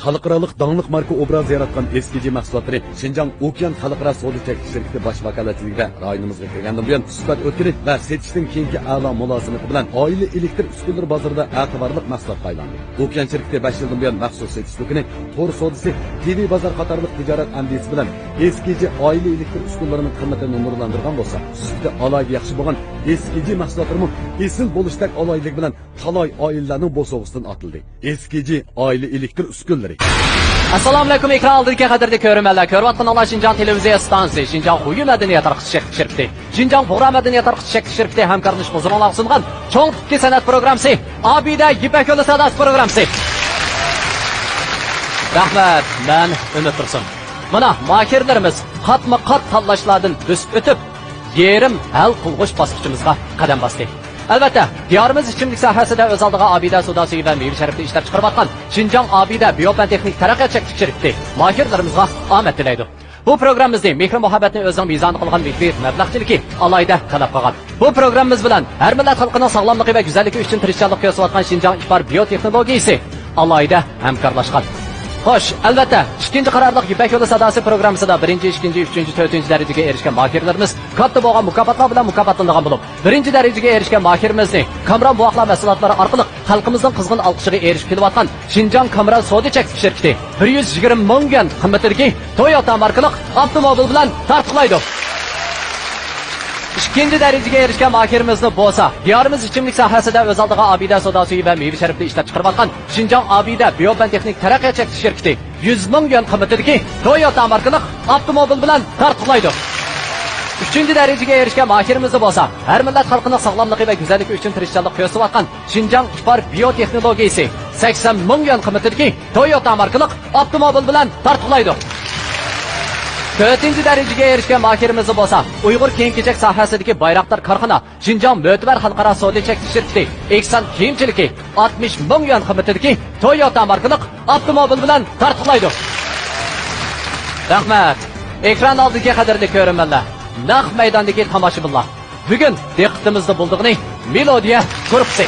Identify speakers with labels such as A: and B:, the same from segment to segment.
A: xalqarалық dаңlıq marka obraz yaratgan eskici mahsulotları Şinjan Okyan Xalqaro savdo cheklanish shirkati bosh vakolatligida rayonimizga kirgandan buyon suhbat o'tkazib va setishdan keyingi a'lo mulozimati bilan oila elektr uskunalari bozorida e'tiborli mahsulotga aylandi. Okyan shirkati 5 yildan buyon maxsus setish do'koni, to'r savdosi, TV bozor qatorliq tijorat ambitsiyasi bilan eskici oila elektr uskunalarining qimmatini nurlantirgan bo'lsa, sutda alayga yaxshi bo'lgan eskici mahsulotlarning esil bo'lishdak alaylik bilan talay oilalarning bo'sog'isidan atildi. Eskici oila elektr uskunalari.
B: Assalomu alaykum, ekran oldidagi qadrli ko'rmanlar. Ko'rayotgan ola Şinjan televiziya stansiyasi, Şinjan Xuyu madaniyat tarqatish shirkati, Şinjan Bug'ra madaniyat tarqatish shirkati hamkorlik qo'zg'oloni sungan cho'ng tipli san'at programmasi, Abida Ipak yo'li sadosi programmasi. Rahmat, men Umid Tursun. Mana mahirlarimiz qatma-qat tanlashlardan o'sib o'tib, yerim hal qilg'ish bosqichimizga qadam bosdi. Albatta, diyorimiz ichimlik sohasida o'z oldiga Abida sudasi va meva sharifni ishlab chiqarayotgan Şinjan Abida biopantexnik taraqqiyot shirkati mahirlarimizga omad tilaydi. Bu programmamizni mehr muhabbatni o'zining mezoni qilgan mehmet mablag'chiligi alayda talab qilgan. Bu programmamiz bilan har millat xalqining sog'lomligi va go'zalligi uchun tirishchilik ko'rsatayotgan Şinjan Ipar biotexnologiyasi alayda hamkorlashgan. Xo'sh, albatta, ikkinchi qarorliq Ipak yo'li sadosi programmasida 1, 2, 3, 4 darajaga erishgan mahirlarimiz katta bo'lgan mukofotlar bilan mukofotlangan bo'lib, 1 darajaga erishgan mahirimizni Kamron buvoqlar mahsulotlari orqali xalqimizning qizg'in olqishiga erishib kelayotgan Şinjan Kamron savdo cheklanish shirkati 120 ming yuan qimmatidagi Toyota markali avtomobil bilan tartiblaydi. İkinci darajaga erishgan mahirimizni bo'lsa, diyorimiz ichimlik sohasida o'z oldiga Abida sodasi va meva sharifni ishlab chiqarayotgan Şinjan Abida biopantexnik taraqqiyot cheklanish shirkati 100 ming yuan qimmatidagi Toyota markali avtomobil bilan tartiblaydi. Üçüncü darajaga erishgan mahirimizni bo'lsa, har millat xalqining sog'lomligi va go'zalligi uchun tirishchilik ko'rsatayotgan Şinjan Ipar biotexnologiyasi 80 ming yuan qimmatidagi Toyota markali avtomobil bilan tartiblaydi. 4. darajaga erishgan mahirimizni bo'lsa, Uyg'ur kiyim-kechak sohasidagi Bayroqtar korxona Şinjan Mo'tibar xalqaro savdo cheklanish shirkati Eksan kiyimchiligi 60 ming yuan qimmatidagi Toyota markali avtomobil bilan tartiblaydi. Rahmat. Ekran oldidagi qadrli ko'rmanlar, naq maydondagi tomoshabinlar. Bugun diqqatimizni buldig'ini Melodiya guruhi.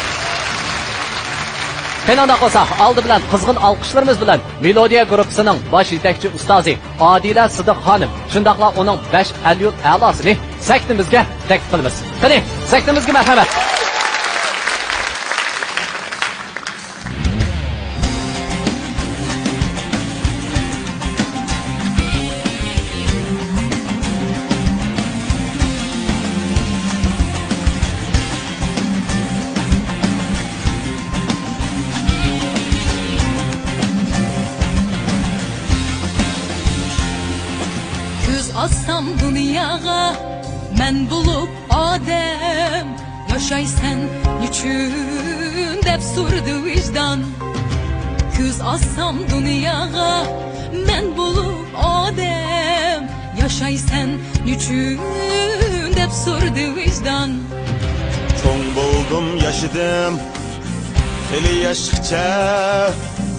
B: Kanada qo'sa oldi bilan qizg'in olqishlarimiz bilan Melodiya guruhining bosh yetakchi ustozi Adila Sidiq xonim, shundaqla uning 5 alyul a'losini saktimizga taklif qilamiz. Qani, saktimizga marhamat.
C: Assam dünyaya men bulup adem, yaşaysan niçin dep sordu vicdan. Küz assam dünyaya men bulup adem, yaşaysan niçin dep sordu vicdan.
D: Çoğ buldum yaşadım heli yaşıkça,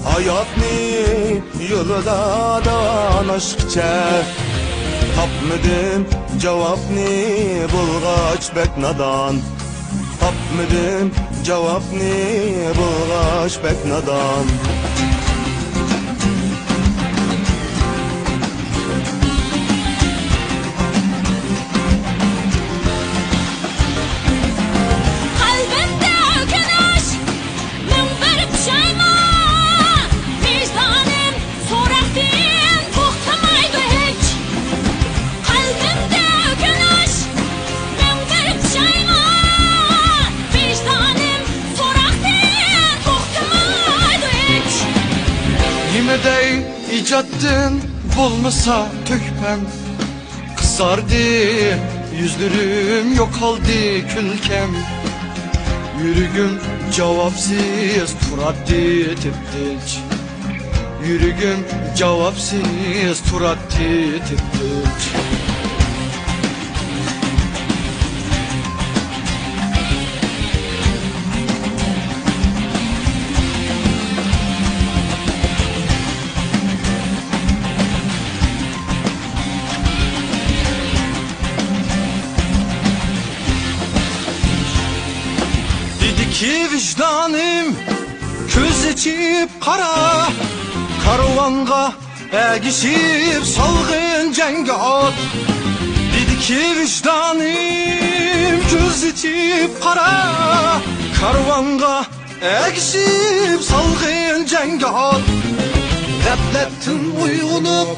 D: hayatni yolida davan aşkça. Tapmadım cevapni bulgaç bek nadan, tapmadım cevapni bulgaç bek nadan.
E: Yemedey icattın bulmasa tökpem, kızardı yüzlerim, yok oldu külkem. Yürügüm cevapsız turattı teptiç, yürügüm cevapsız turattı teptiç. Ki vicdanım köz içip kara, Karvanga egişip salgın cenge at. Dedi ki vicdanım göz içip kara. Karvanga egişip salgın cenge at. Redlettin uygunup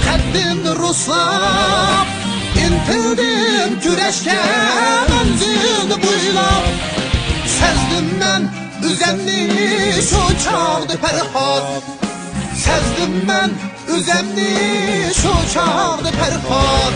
E: kalbimni ruslap. İntildim güreşke menzilni buylap. Sezdim ben üzemni şu çağdı perhat. Sezdim ben üzemni şu çağdı perhat.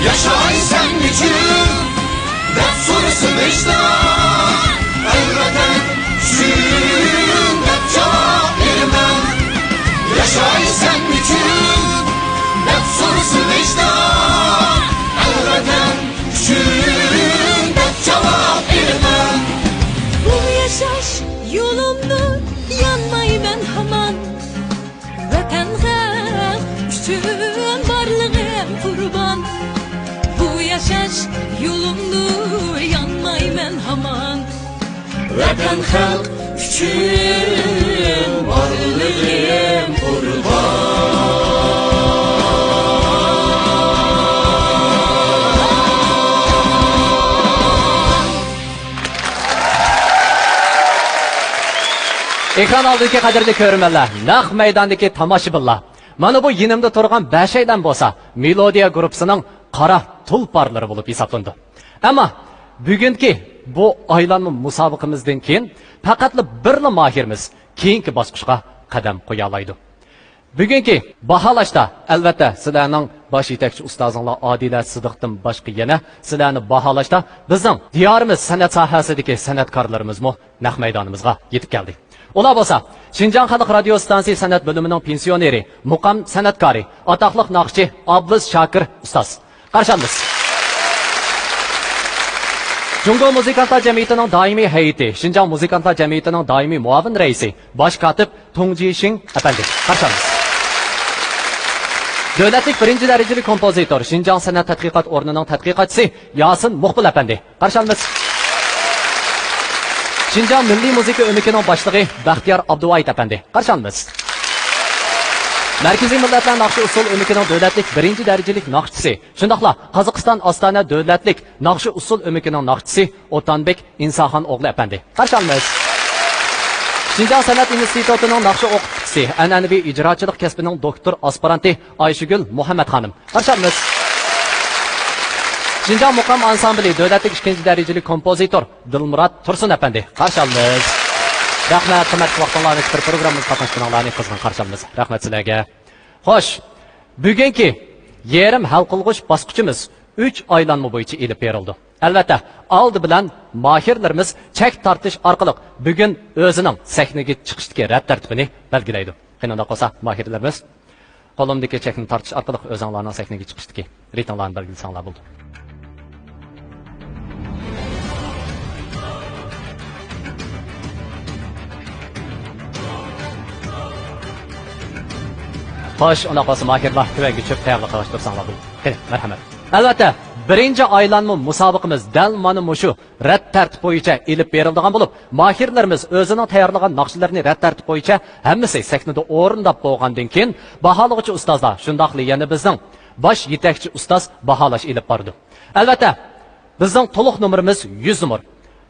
E: Yaşay sen için dert sorusu vicdan. Elbeten şirin dert cevap vermem. Yaşay sen için dert sorusu vicdan. Elbeten şirin dert cevap vermem.
C: Bu yaşaş yolumda yanmay ben haman. Vatanğa üçün varlığım kurban. Bu yaşaş yolumda yanmay ben haman.
E: Vatan halk üçün varlığım kurban.
B: Ekran aldiki qadrli ko'rmanlar, naq maydondagi tomoshabinlar. Mana bu yinimda turgan bashaydan bo'lsa, Melodiya guruhining qora tulparlari bo'lib hisoblandi. Ammo bugungi bu aylanma musobaqamizdan keyin faqatli birla mohirimiz keyingi bosqichga qadam qo'ya oladi. Bugungi baholashda albatta sizlarning bosh yetakchi ustozinglar Odila Sidiqdan boshqa yana sizlarni baholashda bizning diyorimiz san'at sohasidagi san'atkorlarimizmi naq maydonimizga yetib keldi. Ular bo'lsa, Şinjan Xalq Radio Stansiya san'at bo'limining pensioneri, muqam san'atkori, atoqli naqshchi Ablis Shakir ustoz. Qarshamiz. Jungo Muzikantlar Jamiyatining doimiy hay'ati, Şinjan Muzikantlar Jamiyatining doimiy muavin raisi, bosh kotib Tungji Shing apandi. Qarshamiz. Davlatlik birinchi darajali kompozitor, Şinjan san'at tadqiqot o'rnining tadqiqotchisi Yasin Muqbil apandi. Qarshamiz. Şinjan Milliy Muzika o'mikining boshlig'i Baxtiyor Abduvoyit apandi. Qarshamiz. Markaziy millatlar naqshi usul o'mikining davlatlik birinchi darajali naqshchisi, shundaqla Qozog'iston Ostona davlatlik naqshi usul o'mikining naqshchisi O'tanbek Insoxon o'g'li apandi. Qarshamiz. Şinjan san'at institutining naqshi o'qituvchisi, an'anaviy ijrochilik kasbining doktor aspiranti Ayshigul Muhammad xonim. Qarshamiz. Şinjan muqam ansambli davlatlik ikinci darajali kompozitor Dilmurod Tursun apandi. Qarshamiz. Rahmat, qimmatli vaqtingizni bir programmamiz qatnashganlarni qizg'in qarshamiz. Rahmat sizlarga. Xo'sh, bugungi yerim hal qilg'uch bosqichimiz 3 aylanma bo'yicha elib berildi. Albatta, oldi bilan mohirlarimiz chek tortish orqali bugun o'zining sahnaga chiqishdagi rad tartibini belgilaydi. Qanday qolsa mohirlarimiz qo'limdagi chekni tortish orqali o'zinglarning sahnaga chiqishdagi ritmlarni belgilasanglar bo'ldi. Xo'sh, unaqasi mohirlar tuvaga cho'p tayyorlab qilishtirsanlar bu. Qani, marhamat. Albatta, birinchi aylanma musobaqamiz dal mana mushu rad tartib bo'yicha elib berilgan bo'lib, mohirlarimiz o'zining tayyorlagan naqshlarni rad tartib bo'yicha hammasi sahnada o'rindab bo'lgandan keyin baholag'uvchi ustozlar, shundaqli yana bizning bosh yetakchi ustoz baholash elib bordi. Albatta, bizning to'liq nomerimiz 100 nomer.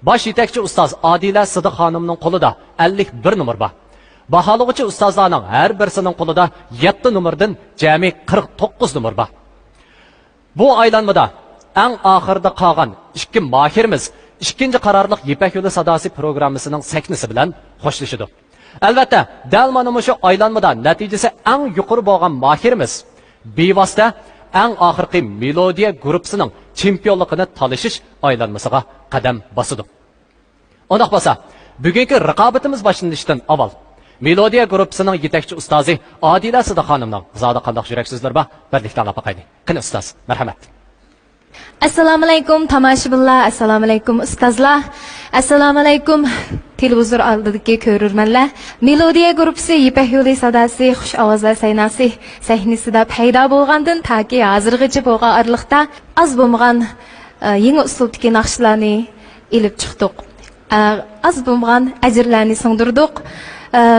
B: Bosh yetakchi ustoz Odila Sidiq xonimning qo'lida 51 nomer bor. Baholag'uvchi ustozlarning har birisining qo'lida 7 nomerdan jami 49 nomer bor. Bu aylanmada eng oxirida qolgan ikki mohirimiz ikkinchi qarorliq Yipak yo'li sadosi programmasining sahnasi bilan xo'shlashdi. Albatta, dal mana shu aylanmada natijasi eng yuqori bo'lgan Mahirimiz bevosita eng oxirgi Melodiya guruhining chempionligini talashish aylanmasiga qadam bosdi. Undaq bo'lsa, bugungi raqobatimiz boshlanishidan avval Melodiya guruhining yetakchi ustozi Odila Sidiqxonimning zodi qandoq yurak so'zlar bor, birlikda anglab boqaylik. Qani ustoz, marhamat.
F: Assalomu alaykum tomoshabinlar, assalomu alaykum ustozlar, assalomu alaykum televizor oldidagi ko'rurmanlar. Melodiya guruhi Ipak yo'li sadasi, xush ovozlar saynasi sahnesida paydo bo'lgandan toki hozirgacha bo'lgan oraliqda az bo'lmagan yangi uslubdagi naqshlarni ilib chiqdik. Az bo'lmagan ajrlarni singdirdik.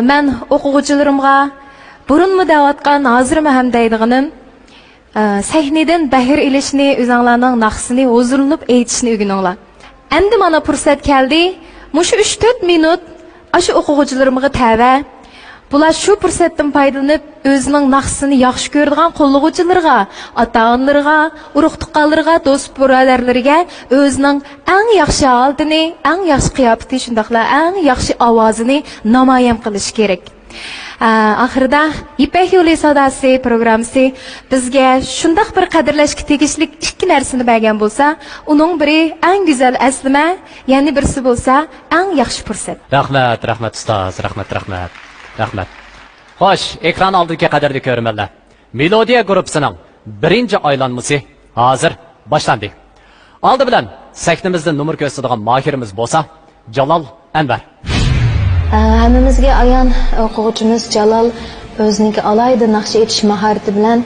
F: Men o'quvchilarimga burunmi da'vatgan, hozirmi ham deydiganim sahneden bahir ilishni, o'zinglarning naqsini huzurlanib aytishni o'rganinglar. Endi mana fursat keldi. Mushu 3-4 minut ashu o'quvchilarimga tava. Bular shu fursatdan foydalanib o'zining naqsini yaxshi ko'radigan qo'llovchilarga, ota-onalarga, urug' tuqqanlarga, do'st birodarlarga o'zining eng yaxshi holatini, eng yaxshi qiyofati, shundaqla eng yaxshi ovozini namoyon qilish kerak. Oxirida Ipak yo'li sadasi programmasi bizga shundoq bir qadrlashga tegishli ikki narsani bergan bo'lsa, uning biri eng go'zal aslima, ya'ni birisi bo'lsa, eng yaxshi fursat.
B: Rahmat ustoz, rahmat. Rahmat. Xo'sh, ekran oldiga qadrli ko'rmanlar. Melodiya guruhining birinchi aylanmasi hozir boshlandi. Oldi bilan sahnamizda numar ko'rsatadigan Mahirimiz bo'lsa, Jalol Anvar.
F: Hammamizga ayon o'quvchimiz Jalol o'zining alayda naqsh etish mahorati bilan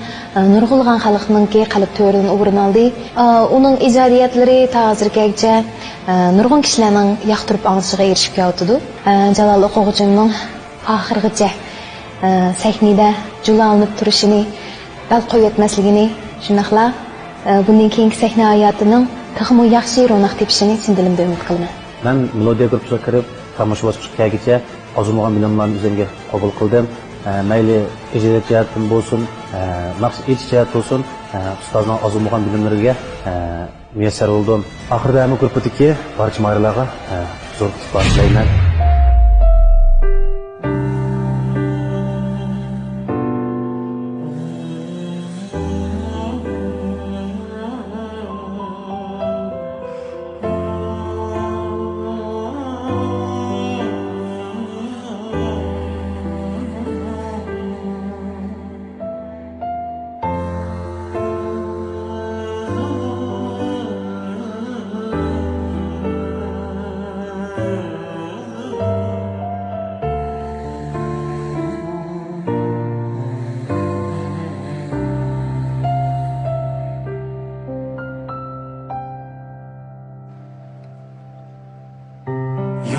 F: nurg'ulg'an xalqningki qalb to'ridan o'rin oldi. Uning ijodiyatlari hozirgacha nurg'un kishilarning yoqtirib olishiga erishib keldi. Jalol o'quvchimning oxirgacha sahnada julanib turishini, dal qo'yatmasligini, shunaqla bundan keyingi sahna hayotining texmo yaxshi ro'naq tepishini chin dilimda umid qilaman.
G: Men Melodiya guruhiga kirib, tomosha bosqichigacha ozilmagan bilimlarni o'zimga qabul qildim. Mayli ijodiy jihatdan bo'lsin, maqsad etish jihat bo'lsin, ustozning ozilmagan bilimlariga muyassar bo'ldim. Oxirida ham guruhdagi barcha mahirlarga zo'r istiqbol tilayman.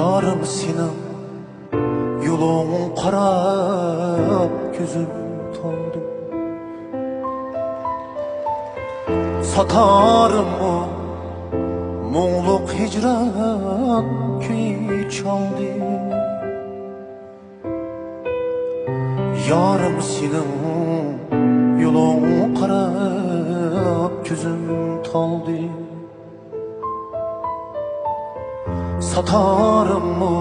D: Yarım senin yolun qarab gözüm tondu. Satarım o muğluk hicran köyü çaldı. Yarım senin yolun qarab gözüm tondu. Satarım mı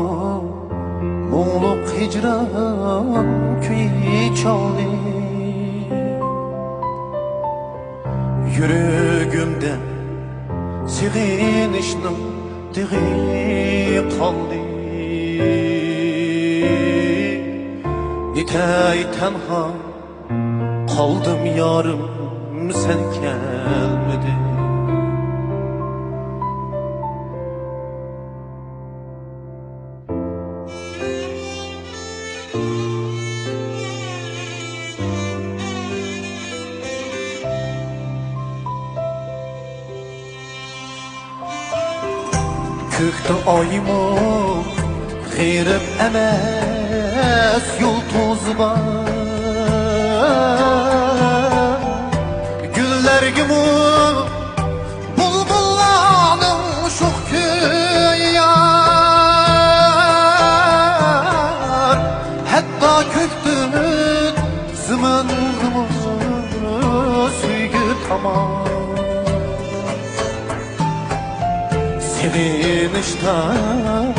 D: muğluk hicran köyü çaldı. Yüreğimde sevinişnin diği kaldı. Nitay tenha kaldım yarım sen gelmedin. Kökte ayımı xeyrib emes yıldız var. Güller gibi bulbullanın şox köyar. Hatta köktün zımınımı suyu tamam. Sevinişten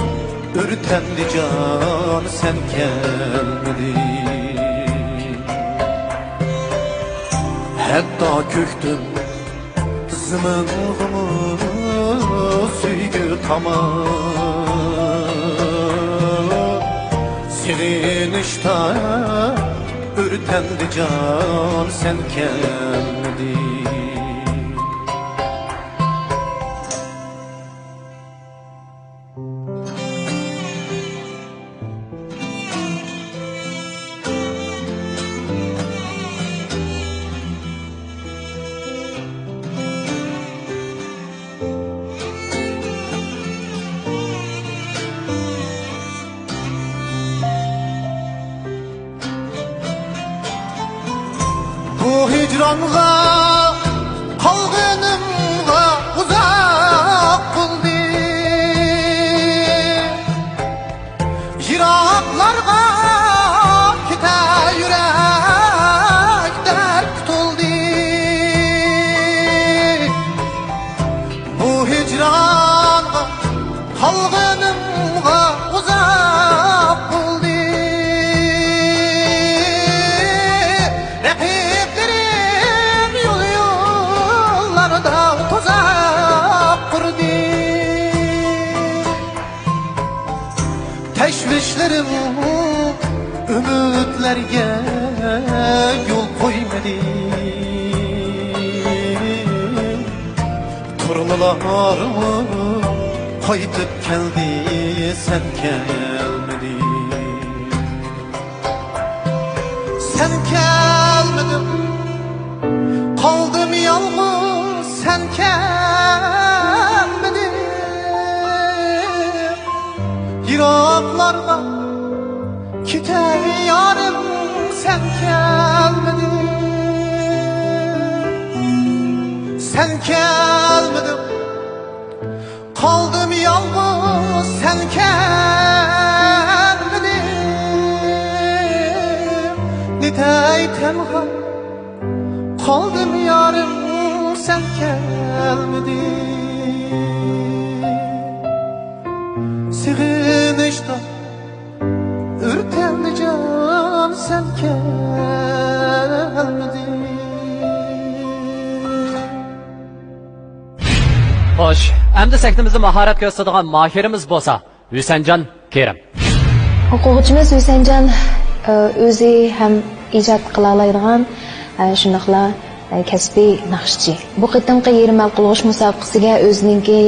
D: ürtendi can sen gelmedin. Hatta köktüm zımınımı süygü tamam. Sevinişte ürtendi can sen gelmedin. Bu hicranğa kalgınımğa uzak buldu. Yiraklarga kite yürek dert tutuldu. Bu hicranğa kalgınımğa uzak buldu. Teşvişlerim ümitlerge yol koymadı. Turnalarımı kaytıp geldi sen gelmedin. Sen gelmedin, kaldım yalnız sen gelmedin. Yiraklarga kiter yarım sen gelmedin. Sen gelmedin, kaldım yalnız sen gelmedin. Nitay tenha kaldım yarım sen gelmedin. Sığınışta ürtendi can sen gelmedin.
B: Xo'sh, endi sahnamizda mahorat ko'rsatadigan mahirimiz bo'lsa, Hüsencan Kerim.
F: O'quvchimiz Hüsencan o'zi ham ijod qila oladigan shundoqla kasbiy naqshchi. Bu qitimqi yerim hal qilg'ish musobaqasiga o'zininki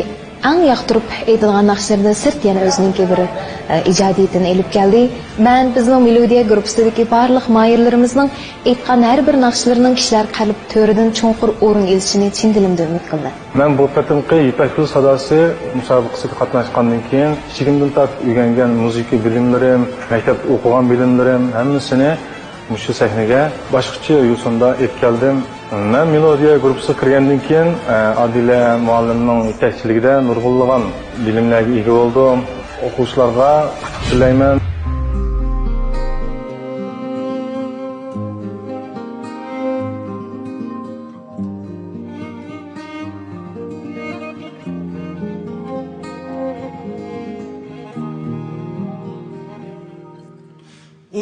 F: eng yoqtirib aytilgan naqshlardan sirt yana o'zininki bir ijodiyatini elib keldi. Men bizning Melodiya gruppasidagi barliq mahirlarimizning aytgan har bir naqshlarining kishilar qalb to'ridan cho'nqur o'rin olishini chin dilimda umid qildim.
H: Men bu qatimqi Ipak Yo'l sadasi musobaqasiga qatnashgandan keyin kichigimdan tortib o'rgangan musiqiy bilimlarim, maktabda o'qigan bilimlarim hammasini shu sahnaga boshqacha yo'sinda olib keldim. Men Melodiya gruppasiga kirgandan keyin Adila muallimning yetakchiligida nurg'unlagan bilimlarga ega bo'ldim. O'quvchilarga tilayman.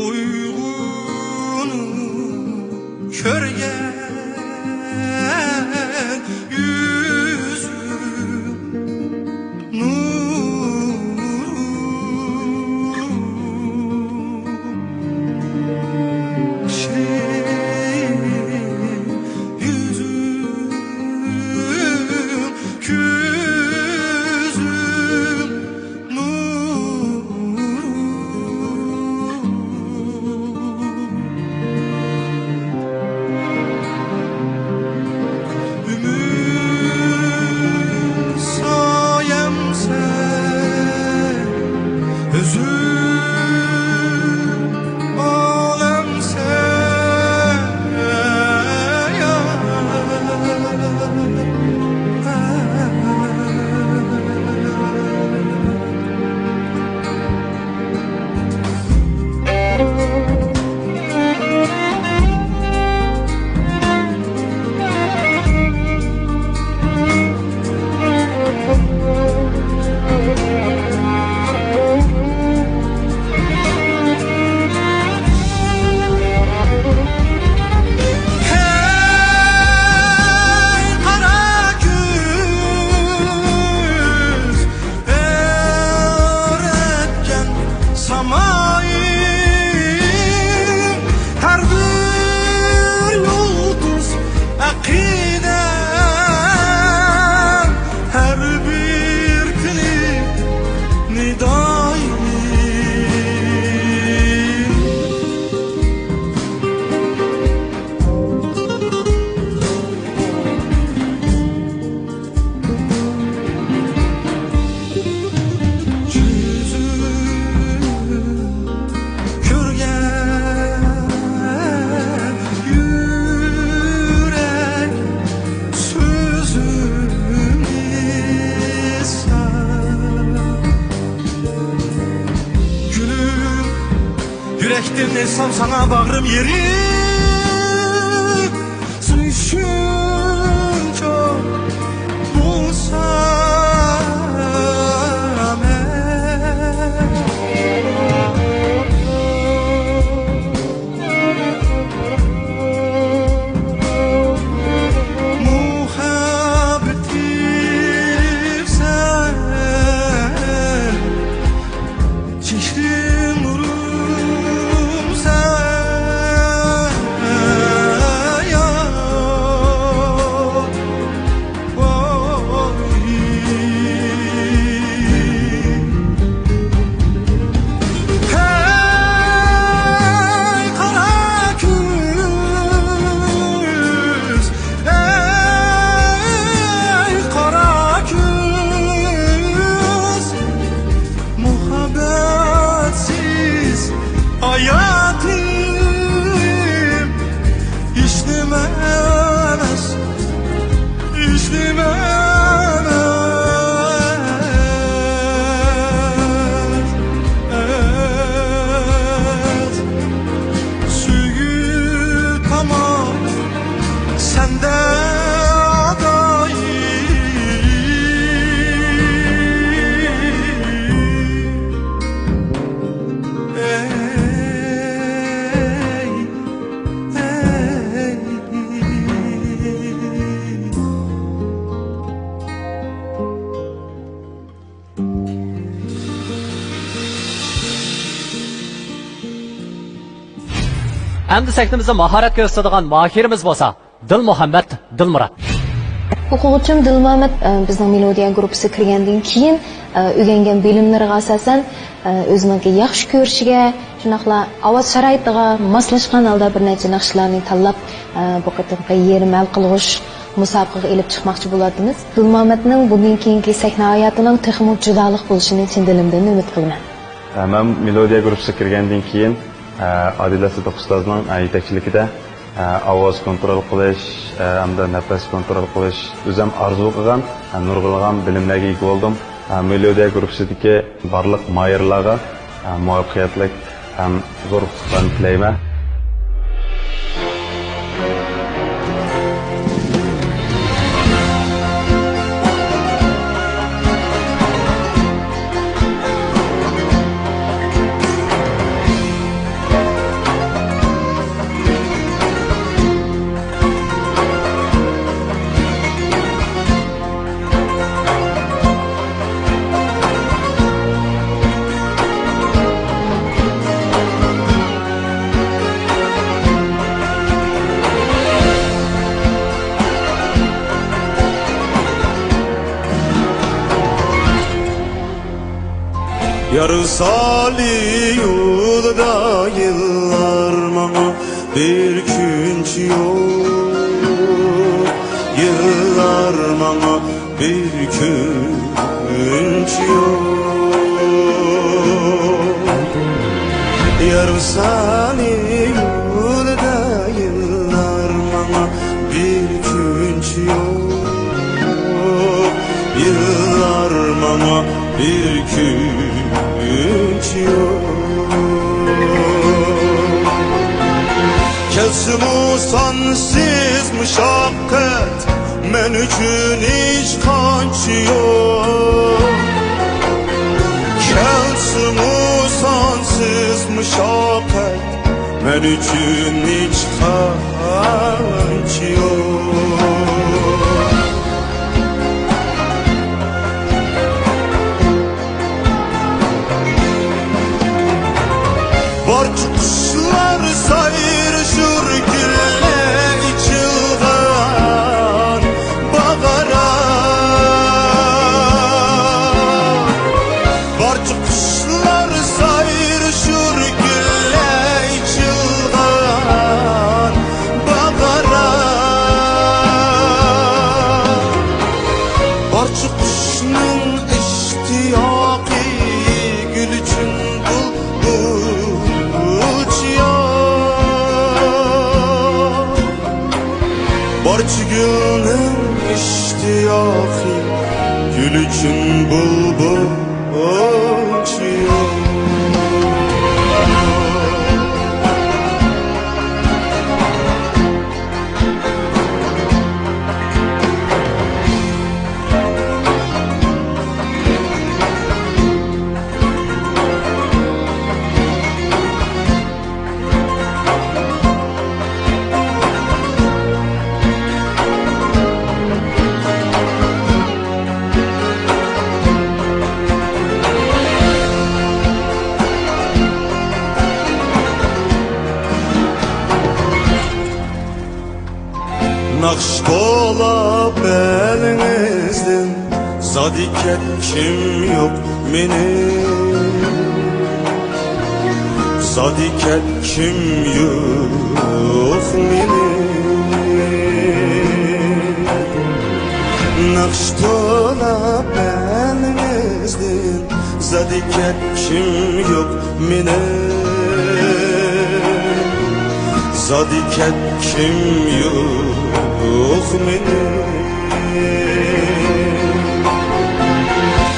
D: Uygunu körgen yüzüm yürekten esam sana bağrım yeri. Suyuşun çok bulsam muhabbetim sen çişlim nurum sen ya hey kara küz hey kara küz muhabbetsiz hayatım işlemez Sügü tamam sende adayım.
B: Endi sektimizde maharet gösterdiğin mahirimiz olsa Dil Muhammed Dilmurat.
F: O'quvchim Dilmuhammad bizning Melodiya gruppasi kirgandan keyin o'rgangan bilimlariga asosan o'zining yaxshi ko'rishiga, shunaqla ovoz sharoitiga moslashgan holda bir necha naqshlarni tanlab bu qatorga yerim hal qilg'ish musobaqaga elib chiqmoqchi bo'ladimiz. Dilmuhammadning bundan keyingi sahna hayotining texnik judolik bo'lishini chin dilimdan umid qilaman.
I: Men Melodiya gruppasiga kirgandan keyin Adila Sidiq ustozning yetakchiligida ovoz kontrol qilish hamda nafas kontrol qilish o'zim orzu qilgan nurg'ilgan bilimlarga ega bo'ldim. Melodiya gruppasidagi barliq mayirlarga muvaffaqiyatlik ham zo'r ustuqlarni tilayman.
E: Yarı sali yolda yıllar bana bir günç yok. Yıllar bana bir günç yok. Yarı sali yolda yıllar bana bir günç yok. Yıllar bana bir günç yok. Kelsin o sensiz müşakkat men üçün hiç kançı yok. Kelsin o sensiz müşakkat men üçün hiç kançı yok. Barcı kuşlar sayrışır gülle içilgan bağara. Barcı kuşlar sayrışır gülle içilgan bağara. Barcı kuşnun iştiyakı gül için Barcı gülün iştiyakı gül için bulbul uçuyor. Zadiket kim yok benim, Zadiket kim yok benim. Nakş tola benimizden, Zadiket kim yok benim, Zadiket kim yok benim.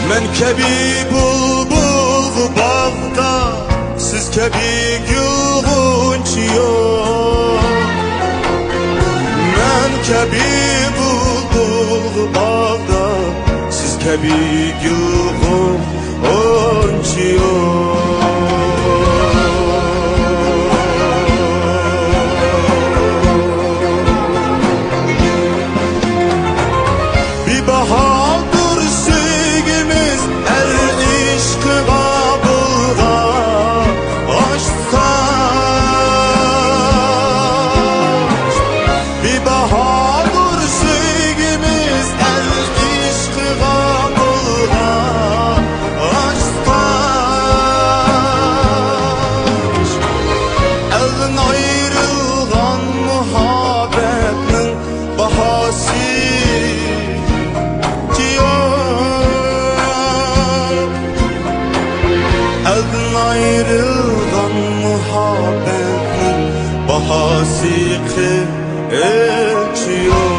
E: Men kebi bulbul bağda, siz kebi gül gonçiyor. Men kebi bulbul bağda, siz kebi gül gonçiyor. Bir bahadır sevgimiz, el işkıga bulga açsaç. Bir bahadır sevgimiz, el işkıga bulga açsaç. Elden ayrılgan muhabbetin bahası elden ayrılgan muhabbetin bahası geçiyor.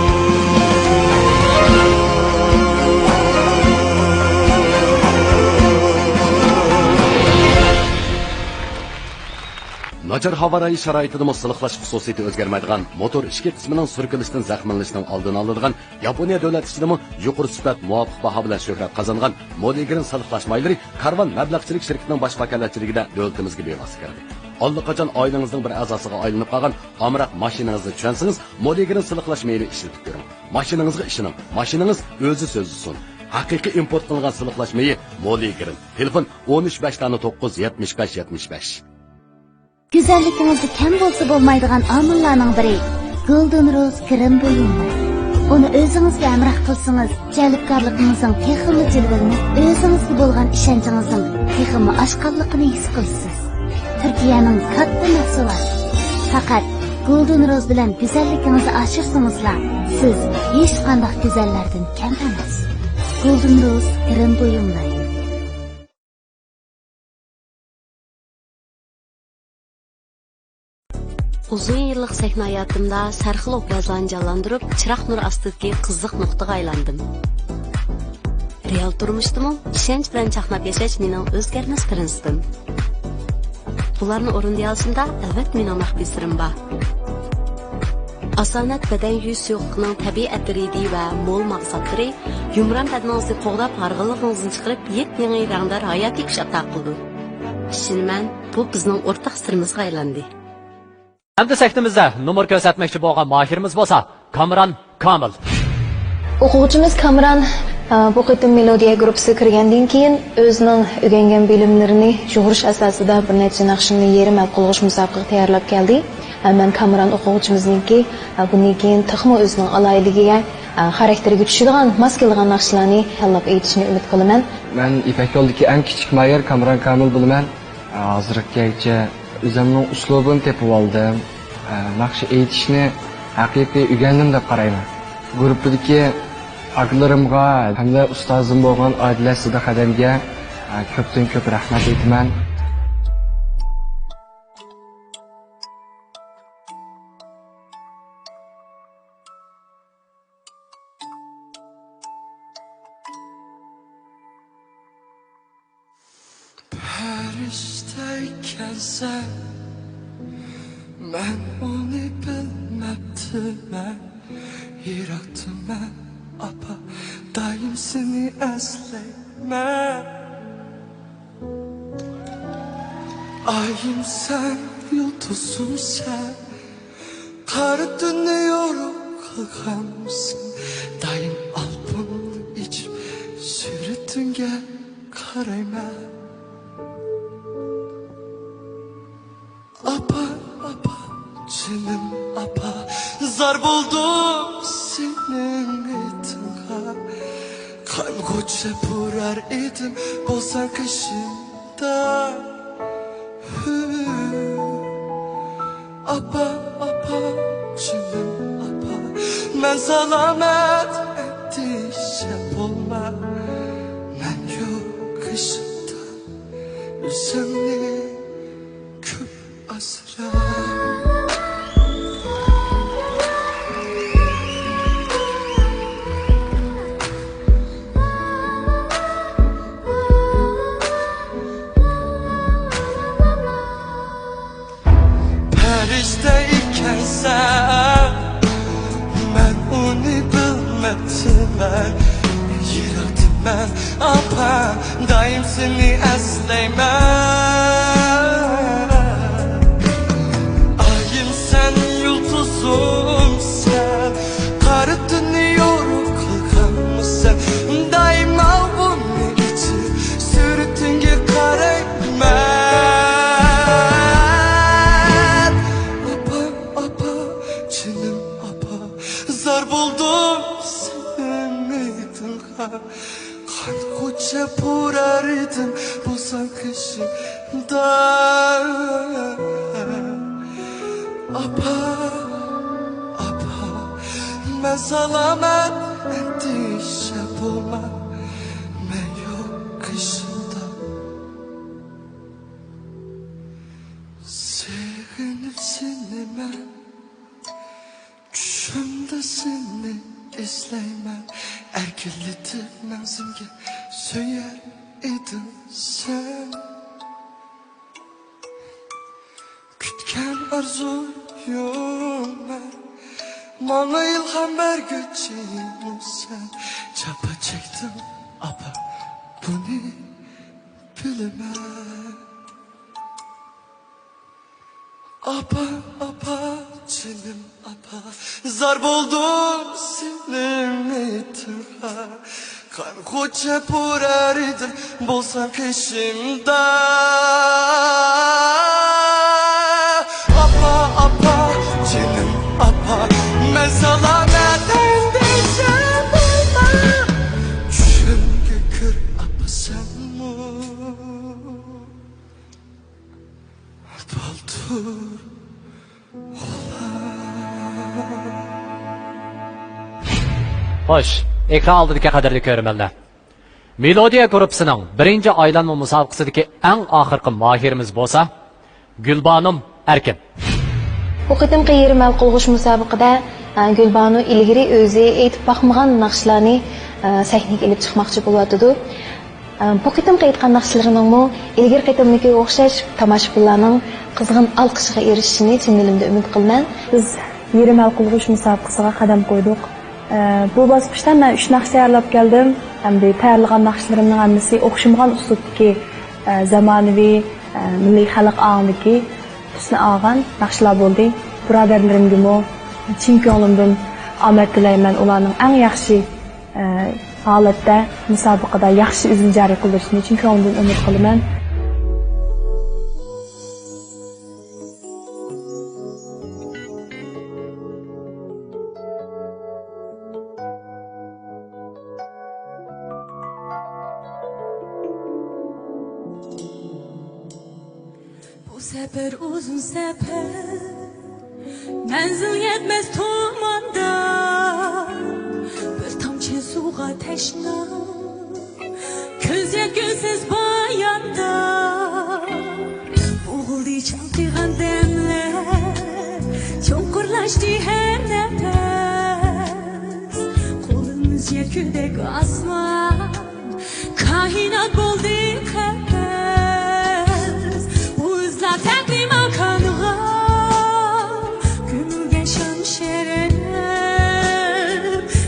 A: Nachar havo rayi sharoitida iliqlash xususiyati o'zgarmaydigan motor ichki qismining surkilishidan zaxmlanishining oldini oladigan Yaponiya davlat ichidami yuqori sifat muvofiq baho bilan shuhrat qozongan Moligrin soliqlash maylari Karvan mablag'chilik shirkatining bosh vakolatchiligida davlatimizga bevosita kirdi. Allaqachon oilangizning bir a'zosiga aylanib qolgan amroq mashinangizni tushunsangiz Moligrin soliqlash mayli ishlatib ko'ring. Mashinangizga ishoning. Mashinangiz o'zi so'zlisin. Haqiqiy import qilingan soliqlash mayi Moligrin. Telefon 13
J: Güzelliginizde kem bolsa bolmaydigan amillarning biri Golden Rose krem buyumlar. Onu özünüzge emrah kılsınız, jalbkorligingizning texmi jilvalanib, özünüzge bo'lgan ishonchinizning texmi oshqorligini his qilasiz. Turkiyaning katta mahsuloti. Faqat Golden Rose bilan güzelligingizni oshirsanizlar, siz hech qanday go'zallardan kam emas. Golden Rose krem buyumlar.
K: Uzun yıllık sahne hayatımda sarxil obrazlarını canlandırıp çırak nur astidagi qiziq nuqtaga aylandim. Real turmushdimi ishonch bilan chaqnab yashash mening o'zgarmas prinsipim. Bularni o'rinday olishimda albatta mening maxfiy sirim bor. Asonet badan yuz suyuqligining tabiiy atridi va mo'l maqsadlari yumron badningizni qo'g'dab harg'inligingizni chiqarib yangi rangdor hayotiy kuch ato qildi. Ishonaman, bu bizning o'rtaq sirimizga aylandi.
B: Hamda sektimizda numar ko'rsatmoqchi bo'lgan mohirimiz bo'lsa, Kamran Kamil.
F: O'quvchimiz Kamran bu qitim Melodiya gruppasiga kirgandan keyin o'zining o'rgangan bilimlarini yo'g'irish asosida bir necha naqshni yerim qilg'ish musobaqaga tayyorlab keldi. Men Kamran o'quvchimizniki bundan keyin texmo o'zining aloyligiga xarakteriga tushadigan mos kelgan naqshlarni tanlab aytishni umid qilaman.
L: Men Ipak yo'ldagi eng kichik mayor Kamran Kamil bo'laman. Hozirgacha o'zimning uslubini tepib oldim. Naqsh aytishni haqiqiy o'rgandim deb qarayman. Gruppadagi aqlarimga hamda ustozim bo'lgan Odila Siddiqadamga ko'pdan ko'p rahmat aytaman.
D: Perişteyken sen, ben onu bilmeptimen. Yaratımen apa, daim seni esleymem. Ayım sen, yıldızım sen, karı dönüyorum kalkamsın. Daim albımını içip süretünge karayman. Apa, apa, canım apa, zar buldum senin etinga. Kalp koça burar idim bolsan kışında. Apa apa canım apa, ben salamet endişem olma. Ben yok kışında üzümlü küp asrar. Perişteyken sen, ben onu bilmediler. Yarattım ben apa, daim seni esleymem. Ayım sen, yıldızım sen, karı dönüyor kalkan mı sen? Daim al bunu içi, sürtünge karaymen. Zar buldum sevmeydin ha, kan koça burar idim bulsan kışında. Apa apa, ben salamet endişe bulma, ben yok kışında. Sevgilim seni ben, düşümde seni izleymen. Erkilletip menzimge söyler idin sen. Kütken arzuyum ben, bana ilham ver gücün sen. Çapa çektim apa, bunu bilemem. Apa apa canım apa, zar buldum seni tırha. Kan koça burar idim bolsan peşimde. Apa apa canım apa, ben salamet endişem olma. Çünkü kır apa sen mi? Baldur
B: Xo'sh, ekran oldidagi qadrli ko'rmanlar. Melodiya guruhining birinchi aylanma musobaqasidagi eng oxirgi mohirimiz bo'lsa, Gulbanom Erkin.
F: Bu qitimqi yerim hal qilg'ish musobaqada Gulbanu ilgari o'zi aytib boqmagan naqshlarni sahnaga olib chiqmoqchi bo'lyotdi. Bu qitimqi aytgan naqshlarimning ilgari qitimniki o'xshash tomoshabinlarning qizg'in olqishiga erishishini chin dilimda umid qilaman.
M: Biz yerim hal qilg'ish musobaqasiga qadam qo'ydik. Bu bosqichda men 3 naqsh tayyorlab keldim. Hamda tayyorlagan naqshlarimning hammasi o'xshamagan uslubdagi zamonaviy milliy xalq og'idagi tusni olgan naqshlar bo'ldi. Birodarlarimga chin ko'nglimdan omad tilayman. Ularning eng yaxshi holatda musobaqada yaxshi izn joriy qilishini chin ko'nglimdan umid qilaman.
C: Bu sefer uzun sefer, menzil yetmez tumanda. Bir tamçı suğa teşna, göz yetgüsüz bayanda. Boğuldu çalkıgan demler, çonkurlaştı her nefes. Kolumuz yeküdek asman, kainat boldu kefes. Uzla takdim akanığa, gümülgen şan şeref.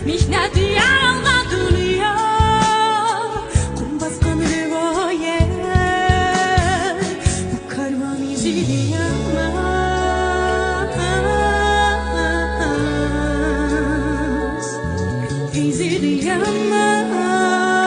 C: Mihnet yağla dünya, kum baskan rivayet. Bu karvan izini yanmaz, izini yanmaz.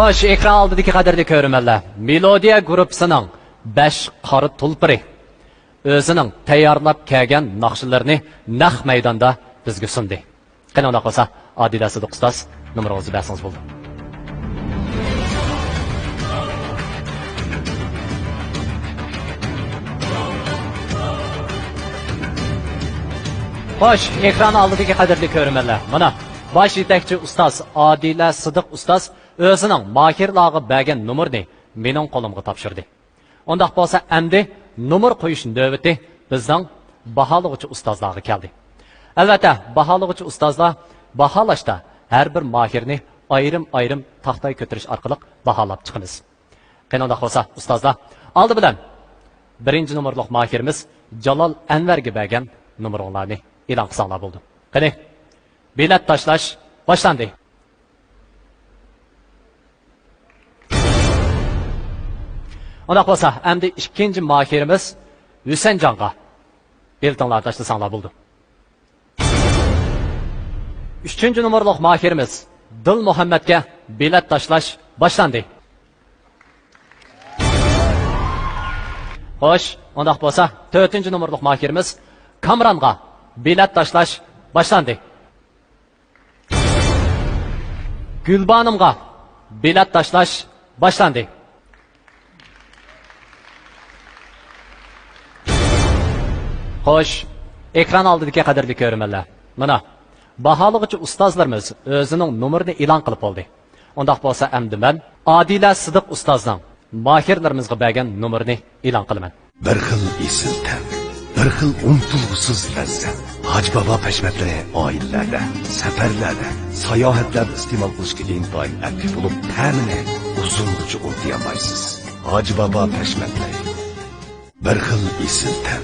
B: Xo'sh, ekran oldidagi qadrli ko'rmanlar, Melodiya guruhining 5 qori tulpiri o'zining tayyorlab kelgan naqshlarini naq maydonda bizga sundi. Qani unda qolsa, Odila Sidiq ustoz nomeringizni bersangiz bo'ldi. Xo'sh, ekran oldidagi qadrli ko'rmanlar, mana bosh yetakchi ustoz Odila Sidiq ustoz o'zining mohirlarga bergan nomerni mening qo'limga topshirdi. Undaq bo'lsa, endi nomer qo'yish navbati bizning baholovchi ustozlarga keldi. Albatta, baholovchi ustozlar baholashda har bir mohirni ayrim-ayrim taxtay ko'tarish orqali baholab chiqamiz. Qani undaq bo'lsa, ustozlar, oldi bilan birinchi nomerlik mohirimiz Jalol Anvarga bergan nomerlarni e'lon qilsanglar bo'ldi. Qani, bilet tashlash boshlandi. Undaq bo'lsa, endi ikkinchi mohirimiz Husanjonga beltonlar tashlasanglar bo'ldi. 3-nomerlik mohirimiz Dil Muhammadga bilet tashlash boshlandi. Xo'sh, undaq bo'lsa, 4-nomerlik mohirimiz Kamronga bilet tashlash boshlandi. Gulbanimga bilet tashlash boshlandi. Xo'sh, ekran oldidagi qadrli ko'rmanlar, mana baholovchi ustozlarimiz o'zining nomerini e'lon qilib oldi. Undaq bo'lsa, endi men Odila Sidiq ustozning mohirlarimizga bergan nomerini e'lon qilaman.
N: Bir xil esil tan, bir xil unutilg'usiz lazzat. Haj Baba pashmatlari oilalarda, safarlarda, sayohatlarda iste'mol qilishga intoyin aktiv bo'lib, ta'mini uzungacha unutmaysiz. Haj Baba pashmatlari bir xil esil tan,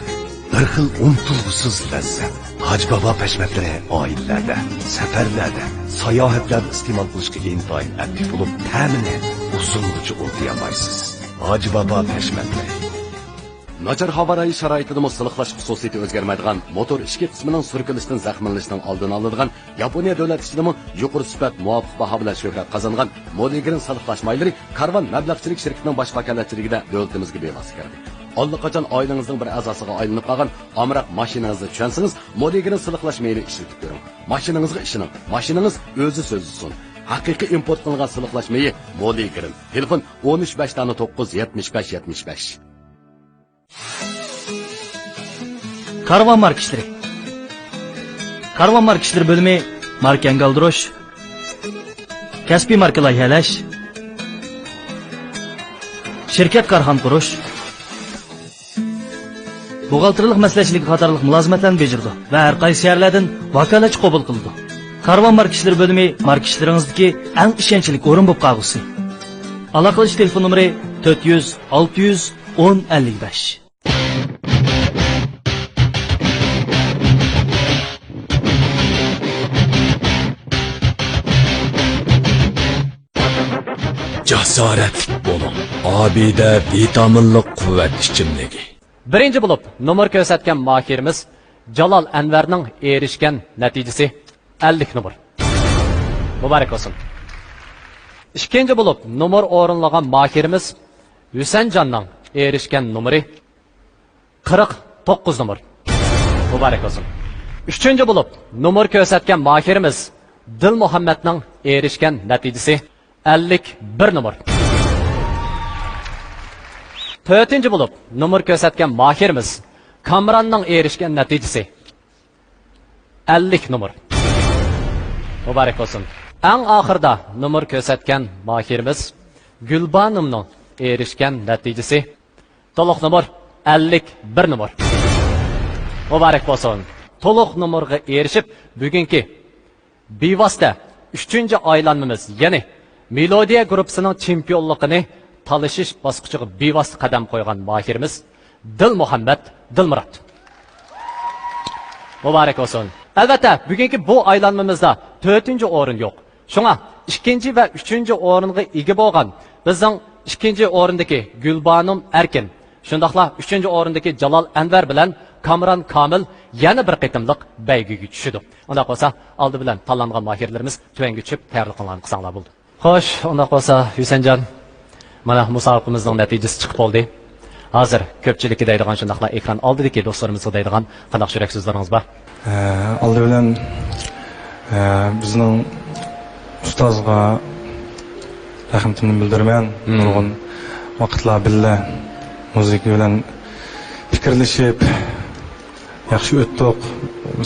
N: bir xil unutilg'usiz lazzat. Haj Baba pashmatlari oilalarda, safarlarda, sayohatlarda iste'mol qilishga intoyin aktiv bo'lib, ta'mini uzungacha unutmaysiz. Haj Baba pashmatlari
A: Nachar havo rayi sharoitida siliqlash xususiyati o'zgarmaydigan motor ichki qismining surkilishidan zaxmlanishining oldini oladigan Yaponiya davlat ichida yuqori sifat muvofiq baho bilan shuhrat qozongan Moligrin siliqlash maylari Karvan mablag'chilik shirkatining bosh vakolatchiligida davlatimizga bevosita kirdi. Allaqachon oilangizning bir a'zosiga aylanib qolgan amroq mashinangizni tushunsangiz, Moligrin siliqlash mayli ishlatib ko'ring. Mashinangizga ishining, mashinangiz o'zi so'zlisin. Haqiqiy import qilingan siliqlash mayi Moligrin. Telefon 13597575.
O: Karvan marka işleri. Karvan marka işleri bölümü marka engaldırış, kasbi marka layihalash, şirket karxan kuruş, buğaltırlıq məsləhçilik qatarlıq mülazimetlerini becirdi ve her qaysi yerlerden vakalatçı qabul qildi. Karvan marka işleri bölümü marka işleringizdeki en işençilik orun bulup qalğısı. Aloqalash telefon numeri 400 600 1055.
N: Jasorat bo'ling. Obida vitaminli quvvat ichimligi.
B: Birinchi bo'lib nomer ko'rsatgan mohirimiz Jalol Anvarning erishgan natijasi 50 nomer. Muborak bo'lsin. Ikkinchi bo'lib nomer o'rinlagan mohirimiz Husanjonning erishgan nomeri 49 nomer. Muborak bo'lsin. Uchinchi bo'lib nomer ko'rsatgan mohirimiz Dil Muhammadning erishgan natijasi 51 nomer. To'rtinchi bo'lib nomer ko'rsatgan mohirimiz Kamronning erishgan natijasi 50 nomer. Muborak bo'lsin. Eng oxirda nomer ko'rsatgan mohirimiz Gulbanimning erishgan natijasi to'liq nomer 51 nomer. Muborak bo'lsin. To'liq nomerga erishib, bugungi bevosita 3-aylanmamiz, ya'ni Melodiya guruhining chempionligini talashish bosqichiga bevosita qadam qo'ygan mohirimiz Dil Muhammad Dilmurod. Muborak bo'lsin. Albatta, bugungi bu aylanmamizda 4-o'rin yo'q. Shunga 2 va 3-o'ringa ega bo'lgan bizning 2-o'rindagi Gulbanim Erkin, shundaqla 3-o'rindagi Jalol Anvar bilan Kamron Komil yana bir qitimliq baygiga tushdi. Unda qolsa, oldi bilan tanlangan mohirlarimiz tuvanga tushib tayyorlik qilgan qisanglar bo'ldi. Xo'sh, unda qolsa Husanjon, mana musobaqamizning natijasi chiqib qoldi. Hozir ko'pchilikka deydigan shundaqla ekran oldidagi do'stlarimizga deydigan qanday yurak so'zlaringiz bor?
H: Aldi bilan bizning ustozga rahmatimni bildiraman. Nurg'un vaqtlar birga muzika bilan fikrlashib yaxshi o'tdik.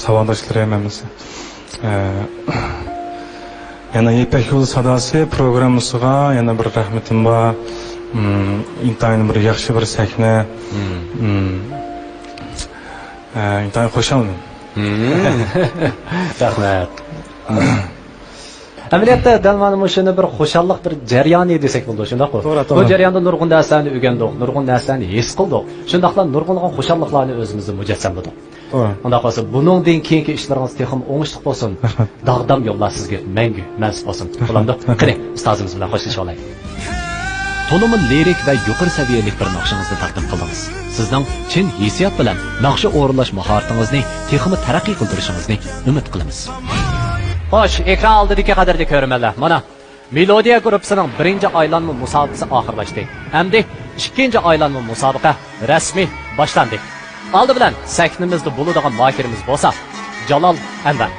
H: Savodoshlari hammamiz. Yana Ipak yo'li sadosi programmasiga yana bir rahmatim bor. İntayin bir yaxshi bir sahna. İntayin xo'shalman.
B: Rahmat. Amaliyotda dalmani shuni bir xo'shallik bir jarayoni desak bo'ladi, shundaqmi? Bu jarayonda nurg'un narsani o'rgandik, nurg'un narsani his qildik. Shundaqla nurg'ungan xo'shalliklarni o'zimizda mujassamladik. Unda qolsa buningdan keyingi ishlaringiz texim o'ngishli bo'lsin. Dag'dam yo'llar sizga mangu mansub bo'lsin. Bo'lamdi? Qani, ustozimiz bilan xo'shlashib olaylik.
P: To'limi lirik va yuqori saviyali bir naqshingizni taqdim qilamiz. Sizning chin hissiyot bilan naqsha o'rinlash mahoratingizni texmi taraqqiy qildirishingizni umid qilamiz.
B: Xo'sh, ekran oldidagi qadrli ko'rmanlar, mana Melodiya guruhining birinchi aylanma musobaqasi oxirlashdi. Hamda ikkinchi aylanma musobaqa rasmiy boshlandi. Oldi bilan sahnamizda bo'ladigan mohirimiz bo'lsa, Jalol Anvar.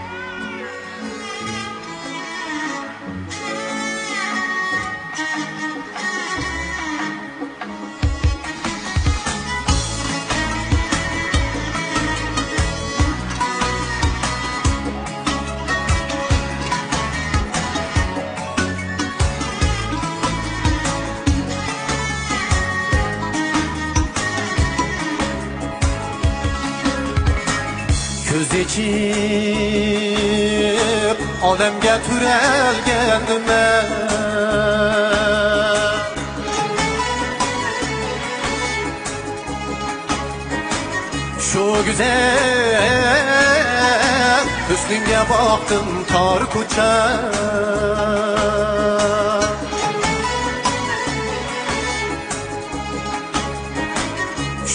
D: Ko'z ichib odamga turalgandim men. Shu güzel husningga boqdim tor ko'cha.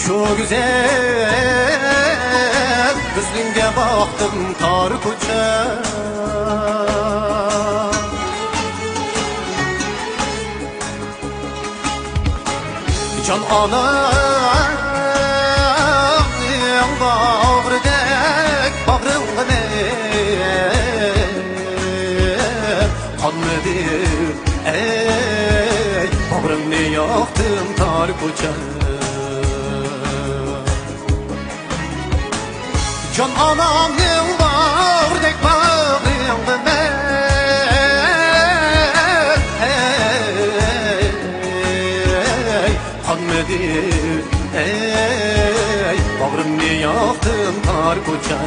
D: Shu güzel husningga boqdim tor ko'cha. Jon onamning bag'ridek bag'rimga qonmadi ey bag'rimni yoqdim tor ko'cha. Jon onamning bag'ridek bag'rimga qonmadi ey bag'rimni yoqdim tor ko'cha.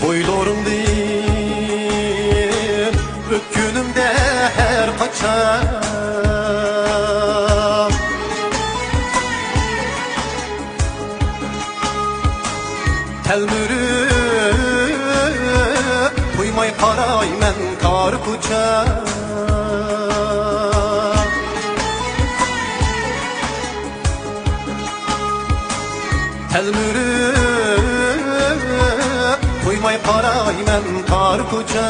D: Bo'ylarimda o'tkunimda har qachon telmürüp qo'ymay qarayman tor ko'cha. Telmürüp qo'ymay qarayman tor ko'cha.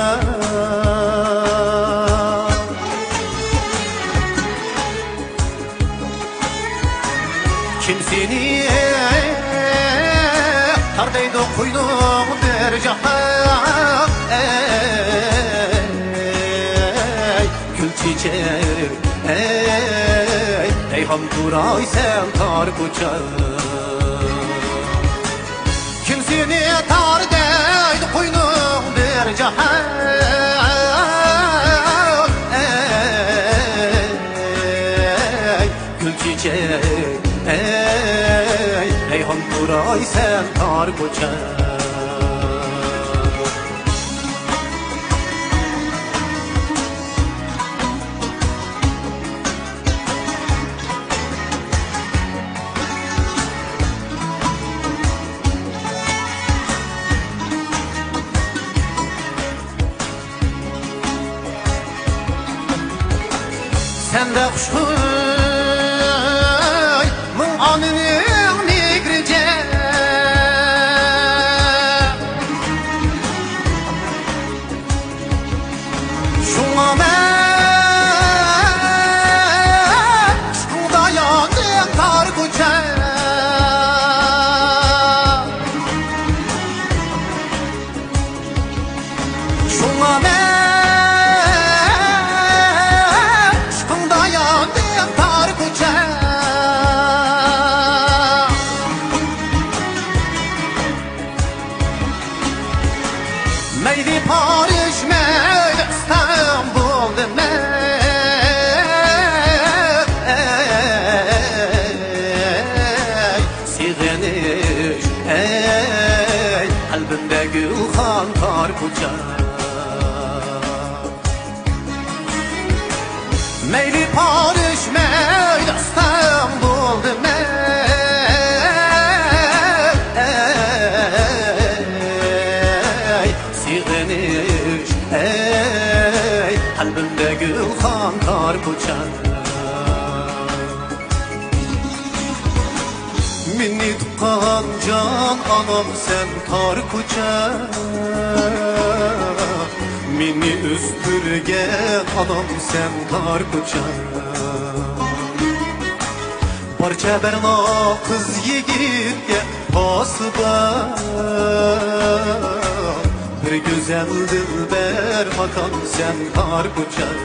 D: Kim seni tardaydi qo'ydim bir jahon ey gul chechak ey rayhon turaysan tor ko'cha. Kim seni tardaydi qo'ydim bir jahon ey gul chechak ey rayhon turaysan tor ko'cha. Sen de kuşkuy mın anı Meyli Paris, meyli İstanbul Sigeniş, kalbimde gülhan kar kucak. Meyli Paris, meyli İstanbul Sigeniş, kalbimde gülhan kar kucak. Minni tuqqan can anam sen kar kucak. Minni üstürgen anam sen kar kucak. Barcha berna kız yigitga bosibam. Bir güzel dilber makan sen kar kucak.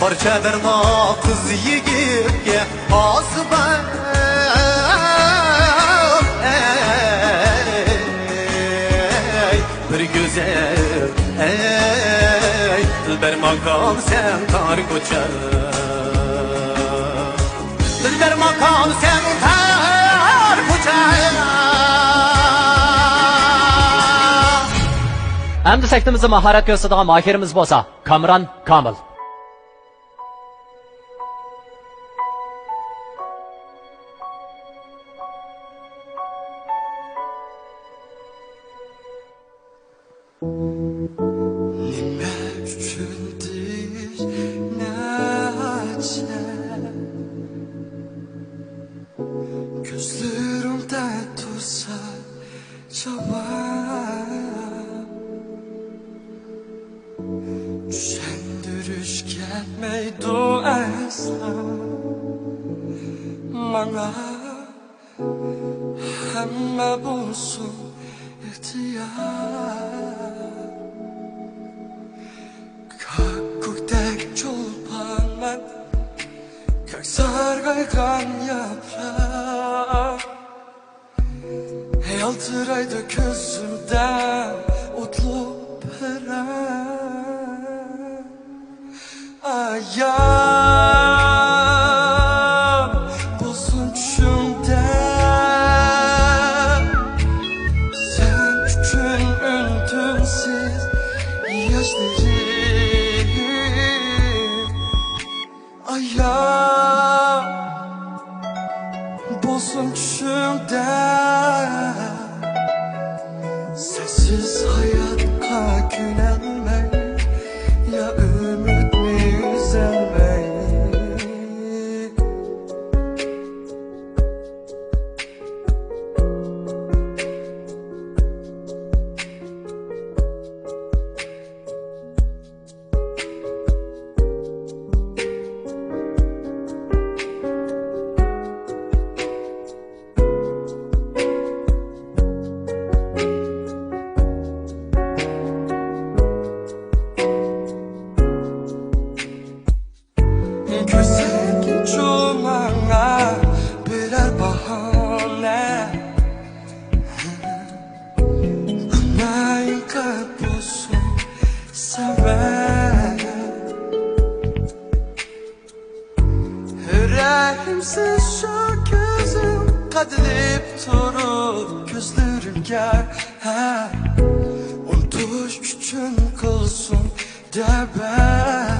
D: Barcha berna kız yigitga bosibam. Bir güzel dilber makan sen kar kucak. Dilber makan sen kar kucak.
B: Endi sektimizde maharet gösterdiğin mahirimiz bolsa Kamran Kamil.
E: Gözlerimde dursa cevap Düşendiriş gelmeydi asla Bana hemme bulsun ihtiyar Kakukdek çolpan ben Kök sargaygan yaprak Yaltıraydı gözümden Utlu peren Ayağım Bozun düşümden Sen üçün üntünsiz Yaşlarım Ayağım Bozun düşümden Sensiz hayatta günelmek Ya ümit mi üzelmek Gözlerin çumana birer bahane Anayın kaybolsun sever Yüreğimsiz şu gözüm kadilip durur gözlerimge Unutuş üçün kılsın debet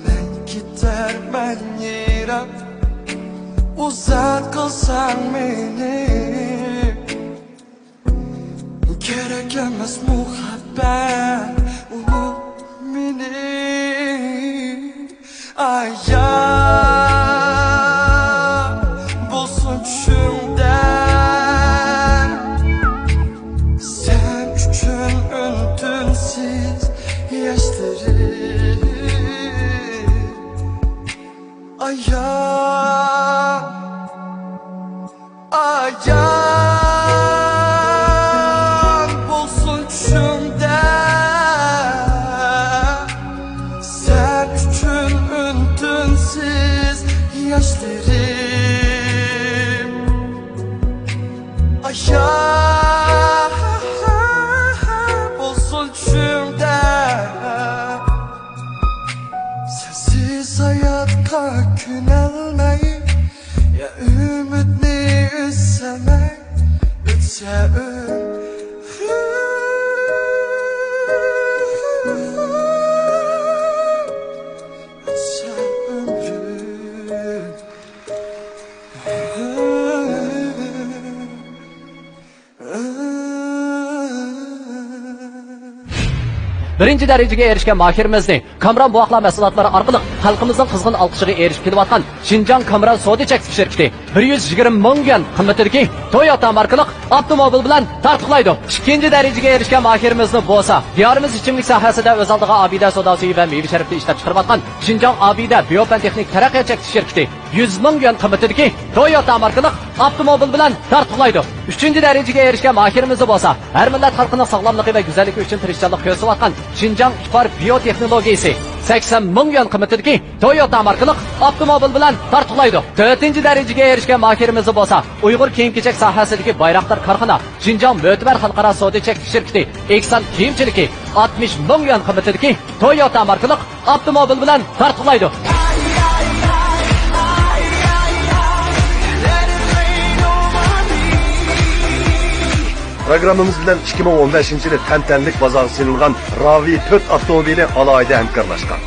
E: Men gidermen yirem Uzat kılsan beni Gerek emez muhabbet Unut beni Ayağım Bulsun düşümden Sen üçün üntünsiz Yaşlarım Ayağım Ayağım Bulsun düşümden Hayat olsun içimde Sensiz hayatga künelmeyi Ya ümitni üzsemey Ütse
B: Birinci dərəcəyə erişkən mahirimizni Kamran Buaqlar məhsullatları arqılıq xalqımızın qızğın alqışıga erişib kelayotgan Şinjan Kamran Sodi Çəkisi şirkəti 120 ming yuan qiymatidagi Toyota markaliq avtomobil bilan tartiqlaydi. İkinci dərəcəyə erişkən mahirimizni bo'lsa, diyorimiz ichimlik sohasida o'z oldiga Abida savdosi va meva sharifni ishlab chiqarayotgan Şinjan Abida Biofan Texnik taraqqiyot Çəkisi şirkəti 100 ming yuan qiymatidagi Toyota markaliq avtomobil bilan tartiqlaydi. Üçüncü dərəcəyə erişkən mahirimizni bo'lsa, har millat xalqining sog'lomligi va go'zalligi uchun tirishchilik ko'rsatayotgan Şinjan İpar Biotexnologiyasi 80 ming yuan qiymatidagi Toyota markaliq avtomobil bilan tartiqlaydi. 4-chi darajaga erishgan mahirimizni bo'lsa, Uyg'ur kiyim-kechak sohasidagi Bayroqtar korxona Şinjan Mo'tabar xalqaro savdo-chek shirkati Eksan kiyimchiligi 60 ming yuan qiymatidagi Toyota markaliq avtomobil bilan tartiqlaydi.
N: Programımız bilan 2015-yili tantanlik bozorga serilgan Ravi 4 avtomobili alohida hamkorlashgan.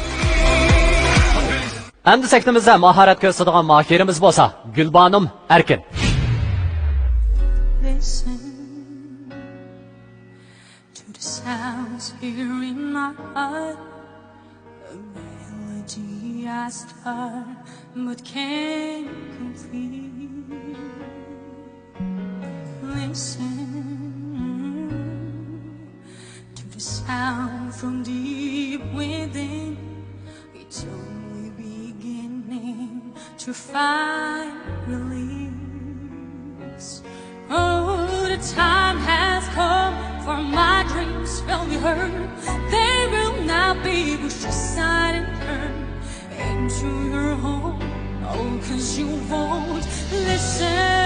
B: Endi sektimizda mahorat ko'rsatadigan mahirimiz bo'lsa, Gulbanim Erkin.
C: Listen to the sounds here in my heart, a melody I start but can't complete. Listen to the sound from deep within. It's only beginning to find release. Oh, the time has come for my dreams will be heard. They will now be pushed aside and turned into your home. Oh, 'cause you won't listen.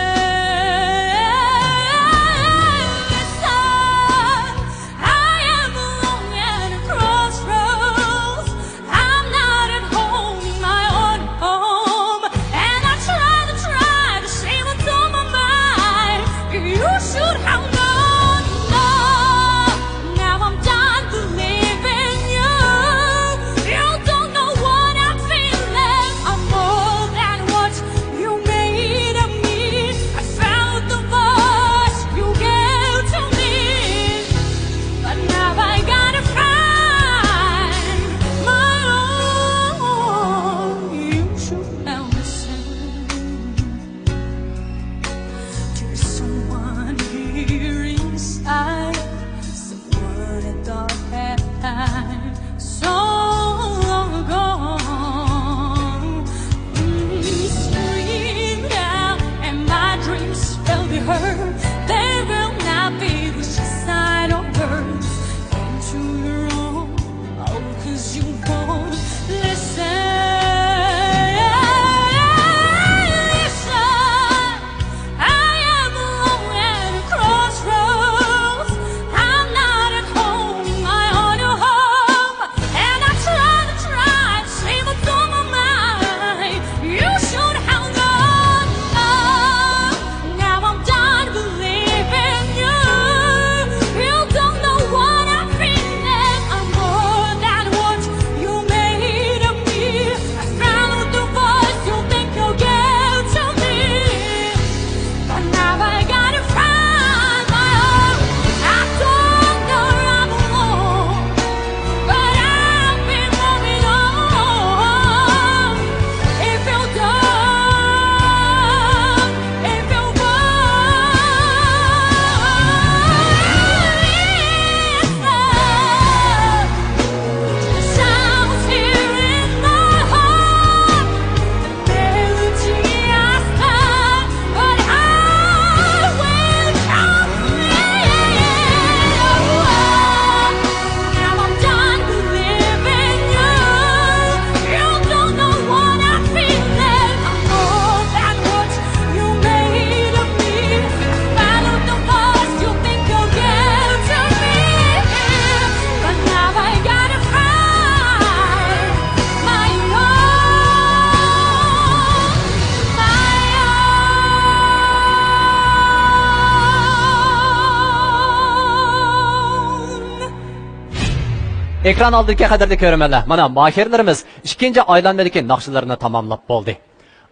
B: Ekran oldidagi qadrli ko'rmanlar, mana mohirlarimiz ikkinchi aylanmadagi naqshlarini tamomlab bo'ldi.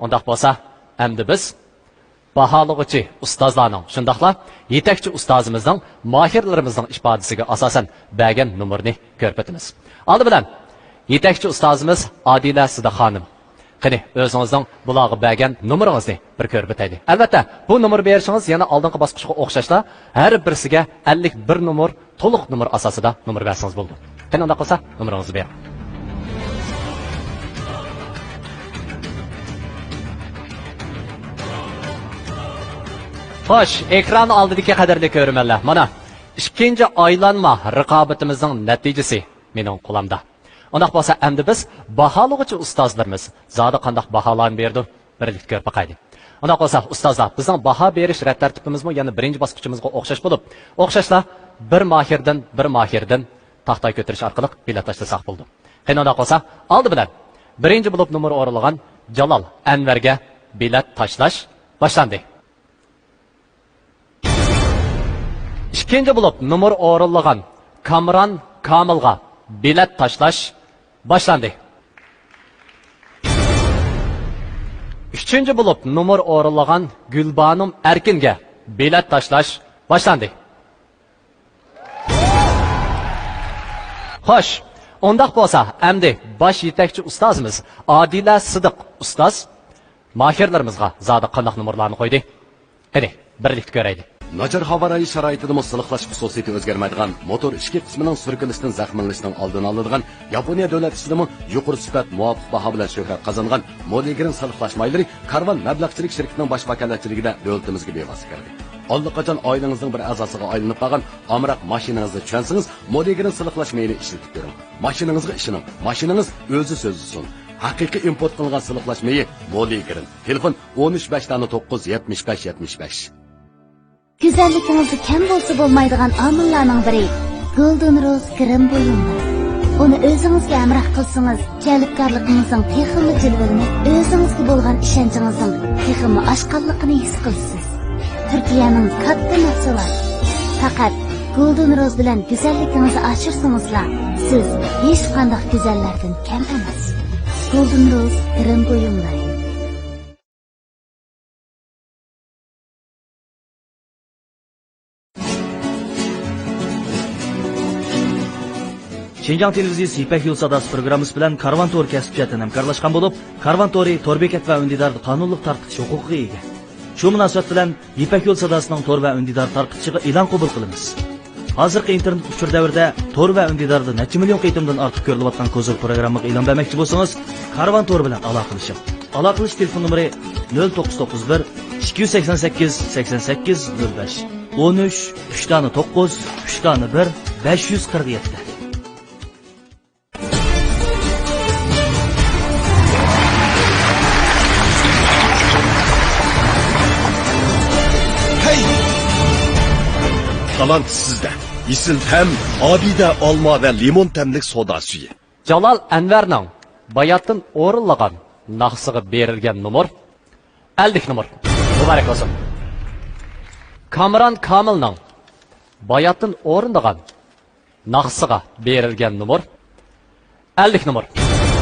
B: Undaq bo'lsa, endi biz baholag'uchi ustozlarning, shundaqla yetakchi ustozimizning, mohirlarimizning ifodasiga asosan bergan nomerni ko'rsatamiz. Oldi bilan yetakchi ustozimiz Adila Sida xonim. Qani, o'zingizning bularga bergan nomeringizni bir ko'rib o'taylik. Albatta, bu nomer berishingiz yana oldingi bosqichga o'xshashla, har birisiga 51 nomer, to'liq nomer asosida nomer bersangiz bo'ldi. Qani, unda qolsa, nomeringizni bering. Xo'sh, ekran oldidagi qadrli ko'rmanlar, mana ikkinchi aylanma raqobatimizning natijasi mening qo'limda. Undaq bo'lsa, endi biz baholag'uchi ustozlarimiz zodi qanday baholarni berdi, birlikda ko'rib boqaylik. Undaq bo'lsa, ustozlar, bizning baho berish rat tartibimizmi yana birinchi bosqichimizga o'xshash bo'lib, o'xshashla bir mohirdan taxtay ko'tarish orqali bilet tashlasak bo'ldi. Qani, undaq bo'lsa, oldi bilan birinchi bo'lib nomer o'rilgan Jalol Anvarga bilet tashlash boshlandi. İkinci bulup numar o'rinlagan Kamran Kamilga bilet tashlash boshlandi. Üçüncü bulup numar o'rinlagan Gulbanom Erkinga bilet tashlash boshlandi. Xo'sh, undaq bo'lsa, endi bosh yetakchi ustozimiz Adila Sidiq ustoz mohirlarimizga zodi qanday nomerlarni qo'ydi? Qani, birlikda ko'raylik.
A: Nachar havo rayi sharoitida musliqlash xususiyati o'zgarmaydigan motor ichki qismining surkilishidan zaxmlanishning oldini oladigan Yaponiya davlat ishidimi yuqori sifat muvofiq baho bilan shuhrat qozongan Modigrin siliqlash maylari Karvan mablag'chilik shirkatining bosh vakolatchiligida davlatimizga bevosita kirdi. Allaqachon oilangizning bir a'zosiga aylanib qolgan amroq mashinangizni tushunsangiz, Modigrin siliqlash mayli ishlatib ko'ring. Mashinangizga ishining, mashinangiz o'zi so'zlisin. Haqiqiy import qilingan siliqlash mayi Modigrin. Telefon 13597575.
J: Güzelliginizde kem bolsa bolmaydigan amillarning biri Golden Rose krem buyumlar. Onu özünüzge emrah kılsınız, jalibkorligingizning texmi jilvalanib, özünüzge bo'lgan ishonchinizning texmi oshqonligini his qilasiz. Turkiyaning katta mahsulot. Faqat Golden Rose bilan güzelligingizni oshirsanizlar, siz hech qanday go'zallardan kam emas. Golden Rose krem buyumlar.
O: Şinjan televiziyasi İpek Yol Sadası programmasi bilan Karvan Tour kasb jihatdan hamkorlashgan bo'lib, Karvan Touri to'r bekat va undidarni qonunliq tarqitish huquqiga ega. Shu munosabat bilan İpek Yol Sadasining to'r va undidar tarqitishiga e'lon qabul qilamiz. Hozirgi internet uchur davrida to'r va undidarda necha million qitimdan ortiq ko'rilayotgan kozir programmaga e'lon bermoqchi bo'lsangiz, Karvan Tour bilan aloqalashing. Aloqalash telefon nomeri 0991 288 88 05 13 3 3 1 547.
N: Talant sizde. Isil tem, abide olma ve limon temlik soda suyu.
B: Jalol Anvarning bayatdan o'rinlagan naqsiga berilgan nomer 50 nomer. Muborak bo'lsin. Kamran Kamilning bayatdan o'rinlagan naqsiga berilgan nomer 50 nomer.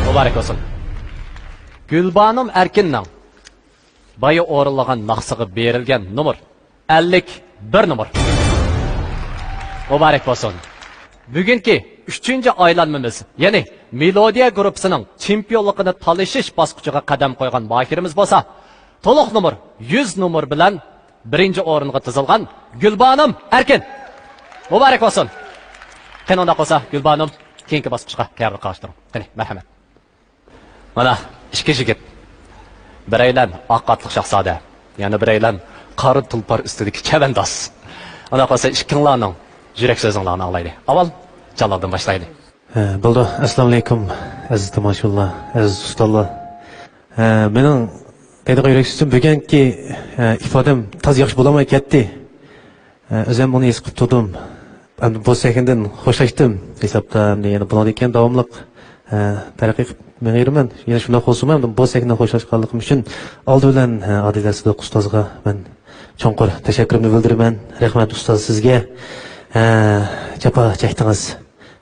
B: Muborak bo'lsin. Gulbanom Erkinning bayi o'rinlagan naqsiga berilgan nomer 51 nomer. Muborak bo'lsin. Bugungi 3-aylanmamiz, ya'ni Melodiya guruhining chempionligini talashish bosqichiga qadam qo'ygan mohirimiz bo'lsa, to'liq nomer 100 nomer bilan birinchi o'ringa tizilgan Gulbanom Erkin. Muborak bo'lsin. Qani, unda qolsa, Gulbanom keyingi bosqichga tayyorlik qilishtiring. Qani, marhamat. Mana ikki yigit. Biraylan oqatliq shahzoda, yana biraylan qari tulpor ustidagi chavandoz. Unda qolsa, ikkinglarning yurak so'zinglarni anglaydi. Avval Jaloldan boshlaydi.
Q: Bo'ldi. Assalomu alaykum aziz tomoshabinlar, aziz ustozlar. Mening aytgan yurak so'zim bugungi ifodam toz yaxshi bo'lmay ketdi. O'zim uni his qilib turdim. Bu sahndan xo'shlashdim. Hisobda yana buni ekan davomliq taraqqiy qilmayman. Yana shunday xo'sum ham bu sahndan xo'shlashganligim uchun oldi bilan Adila Sidiq ustozga men cho'nqur tashakkurimni bildiraman. Rahmat ustoz sizga. Japa çektiniz.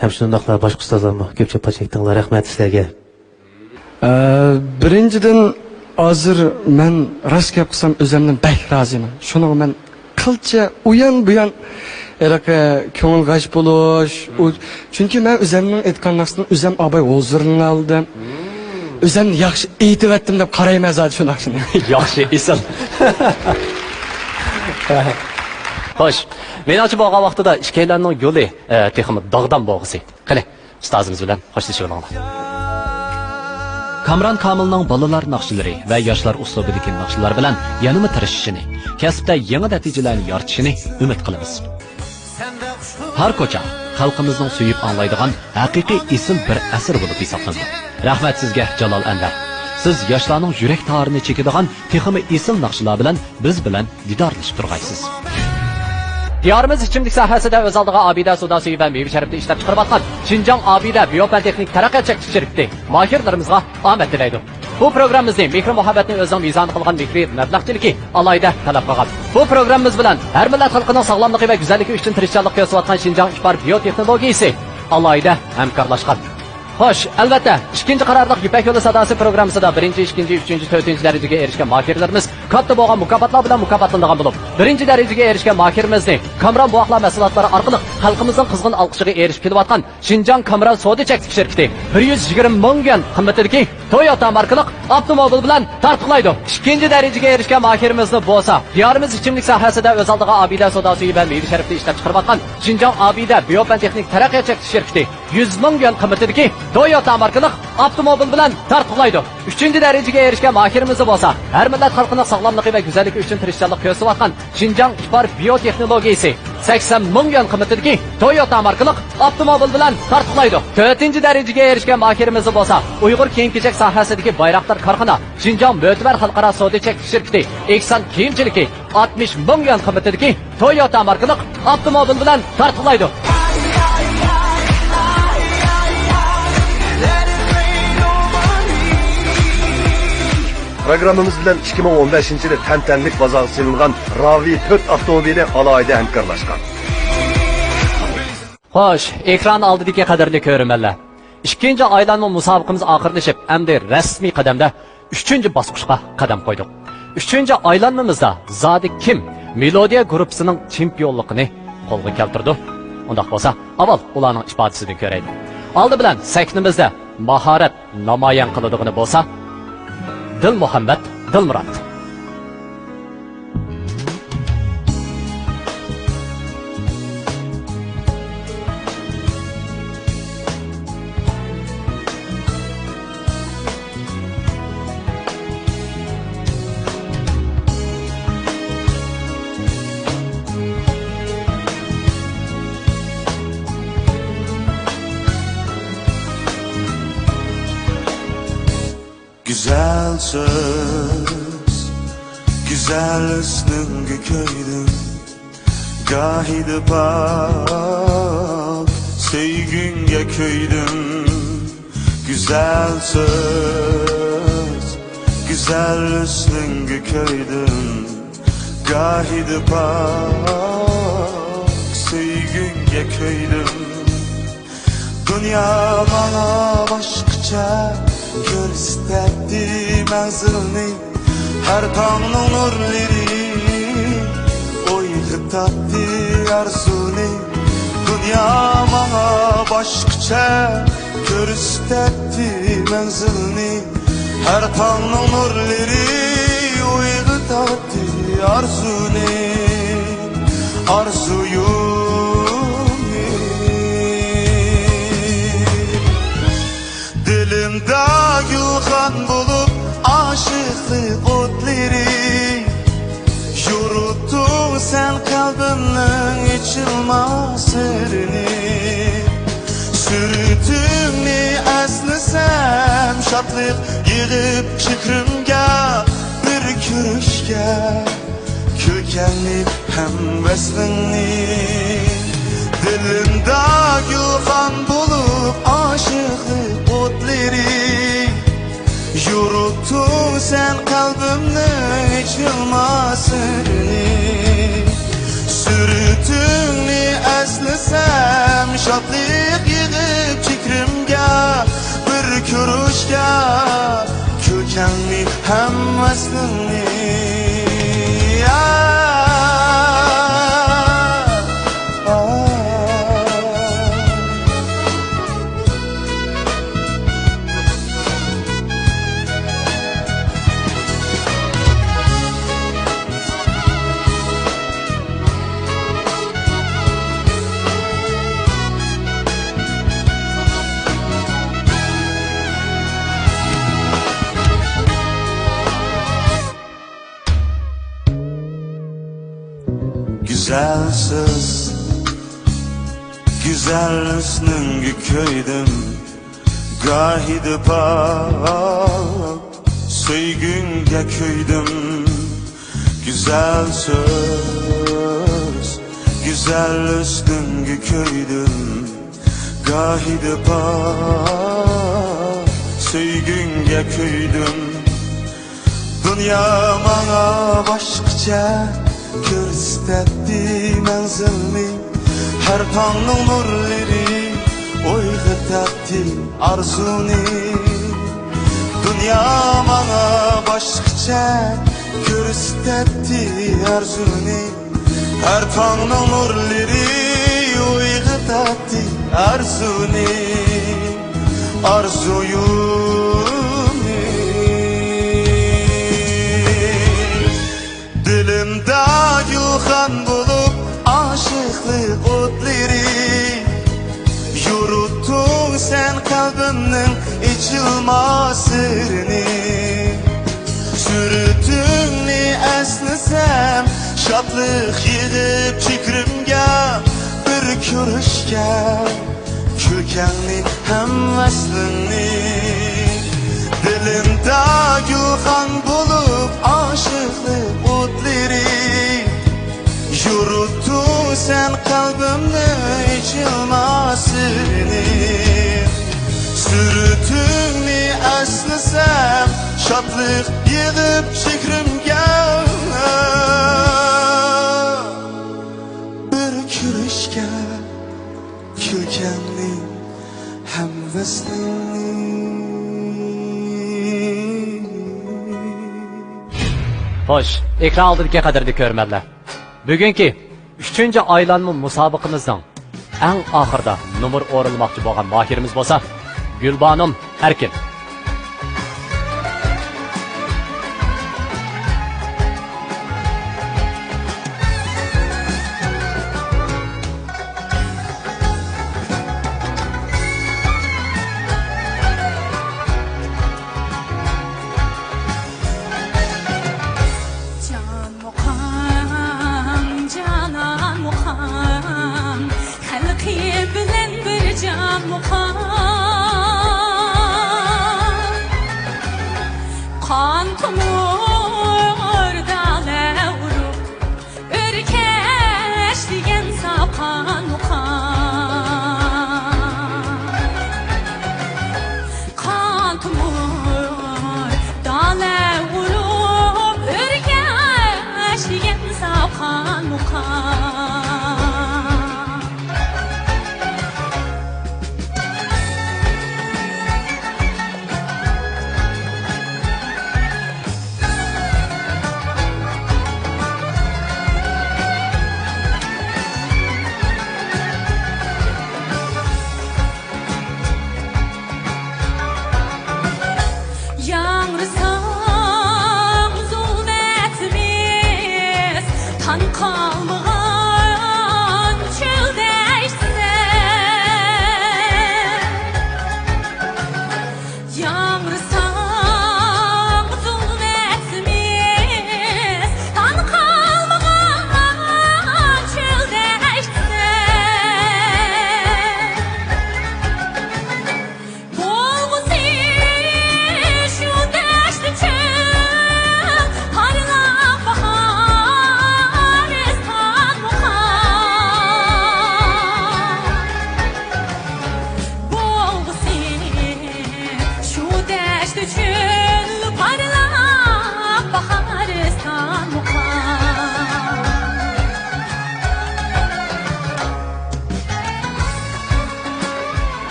Q: ham shundaqla boshqa ustozlarga ko'pchilik pach aytdinglar. Rahmat sizlarga.
L: Birinchidan hozir men rost gap qilsam o'zimdan bak roziman. Shuning men qilcha uyan buyan ko'ngil g'ash bo'lish, chunki men o'zimning aytgan narsani o'zim abay hozirni oldim. O'zimni yaxshi aytibdim deb qarayman hozir shu narsani.
B: Yaxshi esin. Xo'sh, menimcha bo'lgan vaqtida ikkilarning yo'li texmi dog'dan bo'g'isi. Qani, ustozimiz bilan xo'shlashib olinglar. Kamron Komilning bolalar naqshlari va yoshlar uslubidagi naqshlar bilan yanada tirishishini, kasbda yangi natijalarni yoritishini umid qilamiz. Har ko'cha xalqimizning suyib anglaydigan haqiqiy esil bir asr bo'lib hisoblanadi. Rahmat sizga Jalol Anvar. Siz yoshlarning yurak tarini chekadigan texmi esil naqshlar bilan biz bilan didorlashib turg'aysiz. Diyorimiz ichimlik sohasida o'z oldiga Abida Suda suvi va meva sharibni ishlab chiqarayotgan Xinjiang Abida Biofan texnik taraqqiyot shirkati mohirlarimizga omad tilaydi. Bu programmamizni mehr muhabbatni o'zining mezoni qilgan mehri mablag'chiligi alayda talab qilgan. Bu programmamiz bilan har millat xalqining sog'lomligi va go'zalligi uchun tirishchilik ko'rsatayotgan Xinjiang Ipar biotexnologiyasi alayda hamkorlashgan. Xo'sh, albatta, ikkinchi qarorliq Ipak yo'li sadosi programmasida 1-chi, 2-chi, 3-chi, 4-chi darajaga erishgan mohirlarimiz katta bo'lgan mukofotlar bilan mukofotlangan bo'lib, 1-chi darajaga erishgan mohirimizni Kamron buvoqlar mahsulotlari orqali xalqimizning qizg'in olqishiga erishib kelayotgan Xinjiang Kamron savdo cheksiz shirkati 120 ming yuan qimmatidagi Toyota markali avtomobil bilan tartiblaydi. 2-chi darajaga erishgan mohirimizni bo'lsa, diyorimiz ichimlik sohasida o'z oldiga Abida Soda suvi va meva sharibni ishlab chiqarayotgan Xinjiang Abida Biofan texnik taraqqiyot cheksiz shirkati 100 ming yuan qimmatidagi Toyota markali avtomobil bilan tartiblaydi. 3-chi darajaga erishgan mohirimiz bo'lsa, har millat xalqining sog'lomligi va go'zalligi uchun tirishchilik ko'rsatayotgan Xinjiang Ipar biotexnologiyasi 80 ming yuan qimmatidagi Toyota markali avtomobil bilan tartiblaydi. 4-chi darajaga erishgan mohirimiz bo'lsa, Uyg'ur kiyim-kechak sohasidagi Bayroqtar korxona Xinjiang Mo'tabar xalqaro savdo cheksiz shirkati Eksan kiyimchiligi 60 ming yuan qimmatidagi Toyota markali avtomobil bilan tartiblaydi.
N: Programmamiz bilan 2015-yilda tantanlik bozorga selingan Ravi 4 avtomobili alohida hamkorlashgan.
B: Xo'sh, ekran oldidagi qadrli ko'rmanlar. Ikkinchi aylanma musobaqamiz oxirlashib, endi rasmiy qadamda 3-chi bosqichga qadam qo'ydik. 3-chi aylanmamizda Zodi kim Melodiya guruhining chempionligini qo'lga keltirdi. Undaq bo'lsa, avval ularning ifodasini ko'raylik. Oldi bilan sahnimizda mahorat namoyon qilinadigan bo'lsa, Dil Muhammad Dilmurod.
E: Güzel söz, güzel üstünge köydüm, gahide bak, sevgünge köydüm. Güzel söz, güzel üstünge köydüm, gahide bak, sevgünge köydüm. Dünya bana başkaça gösterdi menzilini, her tağının nurları oyğutattı arzuni. Dünya bana başkaça gösterdi menzilini, her tağının nurları oyğutattı arzuni. Arzuyum dilimde yılgan bulup aşıklık otları, yoruttun sen kalbimden içilmez sırrını. Sürütümni esnesem şatlık yığıp şükrimge bir kürüşge, kökenli hem veslinli. Dilimde yılgan bulup aşıklık otları, yoruttun sen kalbimden içilmez sırrını. Sürütünü esnesem şatlık yığıp hammasini Güzelsiz, güzel hüsnünge köydüm, gahide pak, söygünge köydüm. Güzel söz, güzel hüsnünge köydüm, gahide pak, söygünge köydüm. Dünya bana başkaça gösterdi menzilni, her tongning nurlari uyg'otdi arzuni. Dünya bana boshqacha ko'rsatdi arzuni, her tongning nurlari uyg'otdi arzuni. Arzuyumni dilimde gulxan bulup aşıklık otları, yurttun sen kalbimnin içilmez sırrını. Sürütünni esnesem şatlık yığıp fikrimge, bir körüşke külkenni hem veslini. Dilimde gulxan bulup aşıklık otları, yurttun sen kalbimni içilmez sırrını. Sürütünni esnesem şatlık yığıp fikrimge, bir körüşke külkenni hem veslini.
B: Xo'sh, ekran oldidagi qadrli ko'rmanlar. Bugungi 3-chi aylanma musobaqamizning eng oxirida numr o'rilmoqchi bo'lgan mohirimiz bo'lsa, Gulbanom Erkin.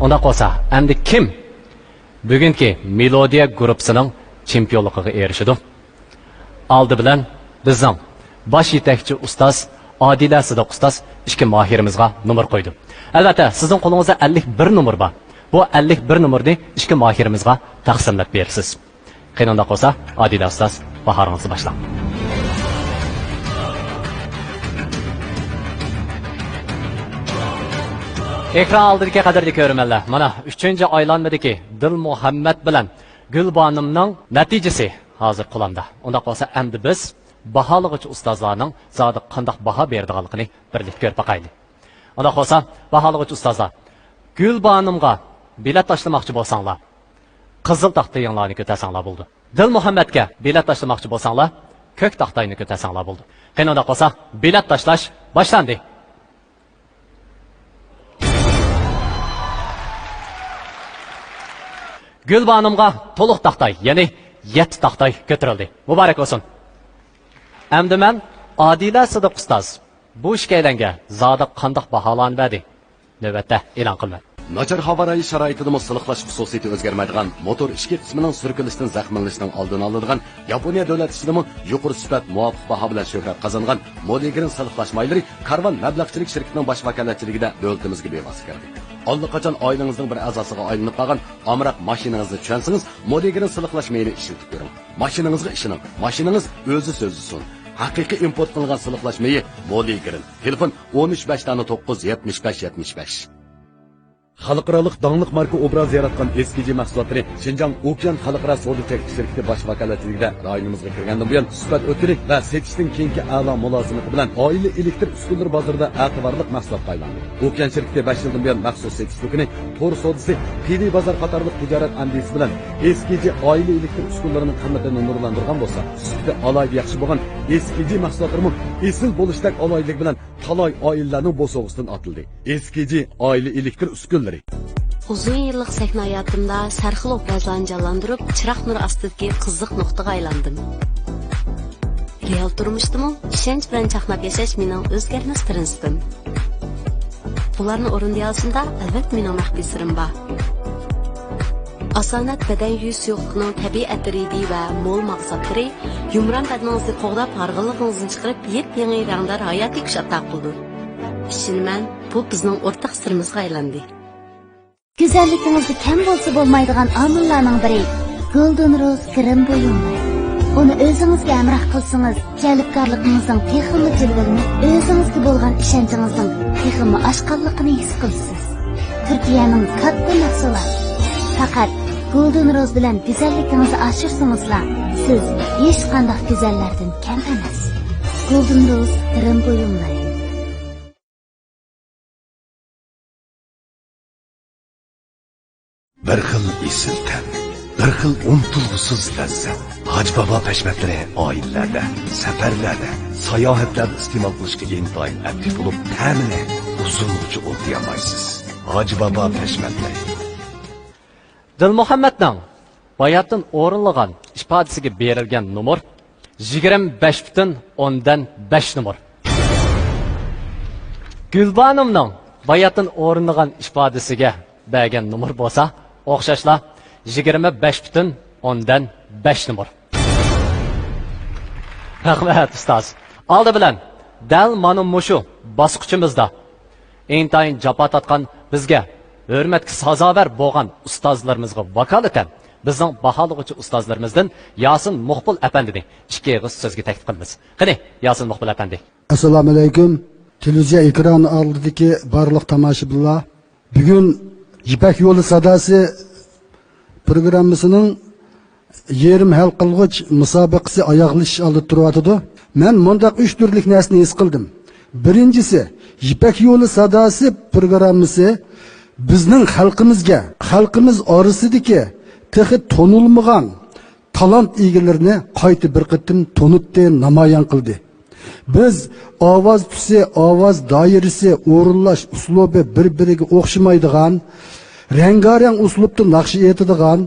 B: Unda qolsa, endi kim bugungi Melodiya guruhining chempionligiga erishdi? Aldı bilan bizning bosh yetakchi ustoz Adila Sidiq ustoz ikki mahirimizga nomer qo'ydi. Albatta, sizning qo'lingizda 51 nomer bor. Bu 51 nomerni ikki mahirimizga taqsimlab berasiz. Qanday qolsa, Adila ustoz bahoringizni boshlang. Ekran oldidagi qadrli ko'rmanlar, mana 3-aylanmadagi Dil Muhammad bilan Gulbanimning natijasi hozir qo'limda. Unda qolsa, endi biz baholag'uchi ustozlarning zodi qanday baho berdiganligini birlikda ko'rib boqaylik. Unda qolsa, baholag'uchi ustozlar, Gulbanimga bilet tashlamoqchi bo'lsanglar, qizil taxtayinglarni ko'tarsanglar bo'ldi. Dil Muhammadga bilet tashlamoqchi bo'lsanglar, ko'k taxtayni ko'tarsanglar bo'ldi. Qanday qolsa, bilet tashlash boshlandi. Gulbanimga to'liq taxtay, ya'ni 7 taxtay ko'tarildi. Muborak bo'lsin. Endi men Adila Sidiq ustoz bu ishga zodi qanday baholanadi? Navbatda e'lon qiladi.
A: Nachar havo rayi sharoitida siliqlash xususiyati o'zgarmaydigan motor ichki qismining surkilishidan zaxmlanishning oldini oladigan Yaponiya davlat ishidimi yuqori sifat muvofiq baho bilan shuhrat qozongan Modigrin siliqlash maylari Karvan mablag'chilik shirkatining bosh vakolatchiligida davlatimizga bevosita kirdi. Allaqachon oilangizning bir a'zosiga aylanib qolgan amroq mashinangizni tushunsangiz, Modigrin siliqlash mayli ishlatib ko'ring. Mashinangizga ishining, mashinangiz o'zi so'zlisin. Haqiqiy import qilingan siliqlash mayi Modigrin. Telefon 13597575. Xalqarалық dаңлық marka obraz yaratgan eskici mahsulotları Şinjan Okyan Xalqaro savdo teknik şirkati bosh vakolatligida rayonimizga kirgandan buyon suhbat o'tkiri va setishning keyingi a'lo mulozimati bilan oila elektr uskunalari bozorida e'tiborli mahsulotga aylandi. Okyan shirkati 5 yildan buyon maxsus setish do'koni, to'r savdosi, PD bozor qatorliq tijorat andisi bilan eskici oila elektr uskunalarining qimmatini nurlantirgan bo'lsa, sufati alayda yaxshi bo'lgan eskici mahsulotlarni esil bo'lishdak alaylik bilan talay oilalarning bo'sog'isidan otildi. Eskici oila elektr uskunalari
K: Uzun yıllık sahne hayatımda sarxil obrazlarını canlandırıp çırak nur astidagi qiziq nuqtaga aylandim. Real turmuşdumu, ishonch bilan chaqnab yashash mening o'zgarmas prinsipim. Bularni o'rinday olishimda albatta mening maxfiy sirim bor. Asanat badan yuz yo'qligining tabiiy atridi va mo'l maqsadlari yumron badningizni qo'g'dab harg'inligingizni chiqarib yep-yangi ranglar hayotiy kuch ato qildi. Ishonman, bu bizning o'rtaq sirimizga aylandi.
J: Güzelliginizde kem bolsa bolmaydigan amillarning biri Golden Rose krem buyumlar. Onu özünüzge emrah kılsınız, jalibkorligingizning texmi jilvalanib, özünüzge bo'lgan ishonchinizning texmi oshqorligini his qilasiz. Turkiyaning katta mahsulot. Faqat Golden Rose bilan güzelligingizni oshirsanizlar, siz hech qanday go'zallardan kam emas. Golden Rose krem buyumlar.
N: Bir xil esil tan, bir xil unutilg'usiz lazzat. Haj Baba pashmatlari oilalarda, safarlarda, sayohatlarda iste'mol qilishga intoyin aktiv bo'lib, ta'mini uzungacha o'tayolmaysiz. Haj Baba pashmatlari.
B: Dil Muhammadning bayatdan o'rinlagan ifodasiga berilgan nomer 25.10 nomer. Gulbanimning bayatdan o'rinlagan ifodasiga bergan nomer bo'lsa, o'xshashla 25.10 nomer. Rahmat ustoz. Oldi bilan dal mana mushu bosqichimizda intayin jafo tortgan bizga hurmatga sazovor bo'lgan ustozlarimizga vakolatan bizning baholag'uchi ustozlarimizdan Yasin Muqbil apandini ikki og'iz so'zga taklif qilamiz. Qani, Yasin Muqbil apandi.
R: Assalomu alaykum. Televiziya ekrani oldidagi barliq tomoshabinlar, bugun Ipak yo'li sadasi programmasining yerim hal qilg'ich musobaqasi oyoqlashish olib turyotdi. Men mundaq 3 turlik narsani his qildim. Birinchisi, Ipak yo'li sadasi programmasi bizning xalqimizga, xalqimiz orasidagi texi tonilmagan talant egalarini qayta bir qitim tonitdi, namoyon qildi. Biz ovoz tusi, ovoz doirasi, o'rinlash uslubi bir-biriga o'xshamaydigan, rengarang uslubda naqsh etadigan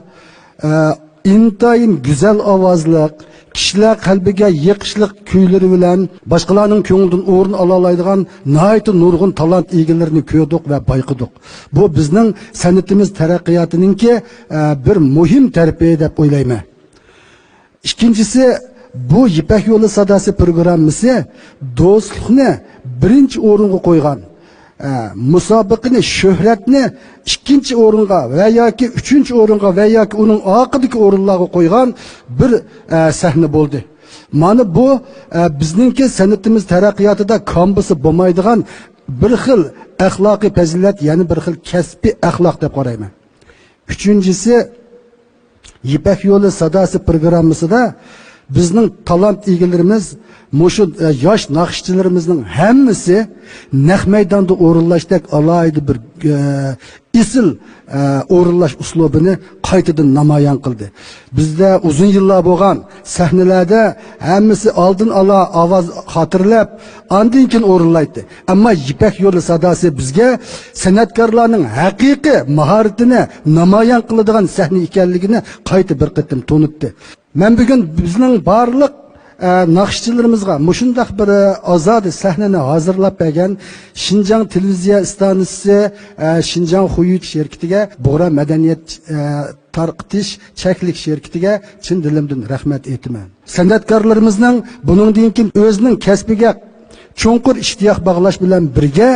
R: intayin güzel ovozliq, kishilar qalbiga yiqishliq kuylari bilan boshqalarning ko'nglidan o'rin ola oladigan nihoyat nurg'un talant egalarini ko'rdik va bayqidik. Bu bizning san'atimiz taraqqiyotininki bir muhim tarafi deb o'ylayman. İkincisi, bu Yipak Yo'li sadosi programmasi do'stlikni birinchi o'ringa qo'ygan. Musobaqani, shuhratni ikkinchi o'ringa va yoki uchinchi o'ringa va yoki uning oxirgi o'rinlarga qo'ygan bir sahna bo'ldi. Mana bu bizningki san'atimiz taraqqiyotida kombisi bo'lmaydigan bir xil axloqiy fazilat, ya'ni bir xil kasbiy axloq deb qarayman. Uchinchisi, Yipak Yo'li sadosi programmasida bizning talant egalarimiz, mushu yosh naqshchilarimizning hammasi naq maydonda o'rinlashdek alohida bir isil o'rinlash uslubini qaytadan namoyon qildi. Bizda uzun yillar bo'lgan sahnalarda hammasi oldin ola ovoz xotirlab, ondan keyin o'rinlaydi. Ammo Yipak Yo'li sadosi bizga san'atkorlarning haqiqiy mahoratini namoyon qiladigan sahna ekanligini qayta bir qatim to'nitdi. Men bugun bizning barliq naqshchilarimizga mushundaq bir ozod sahnani hozirlab bergan Şinjan televiziya stansiyasi, Şinjan Xuyut şirkatiga, Bug'ra madaniyat tarqitish cheklik shirkatiga chin dilimdan rahmat aytaman. San'atkorlarimizning buningdan keyin o'zining kasbiga cho'nqur ishtiyoq bog'lash bilan birga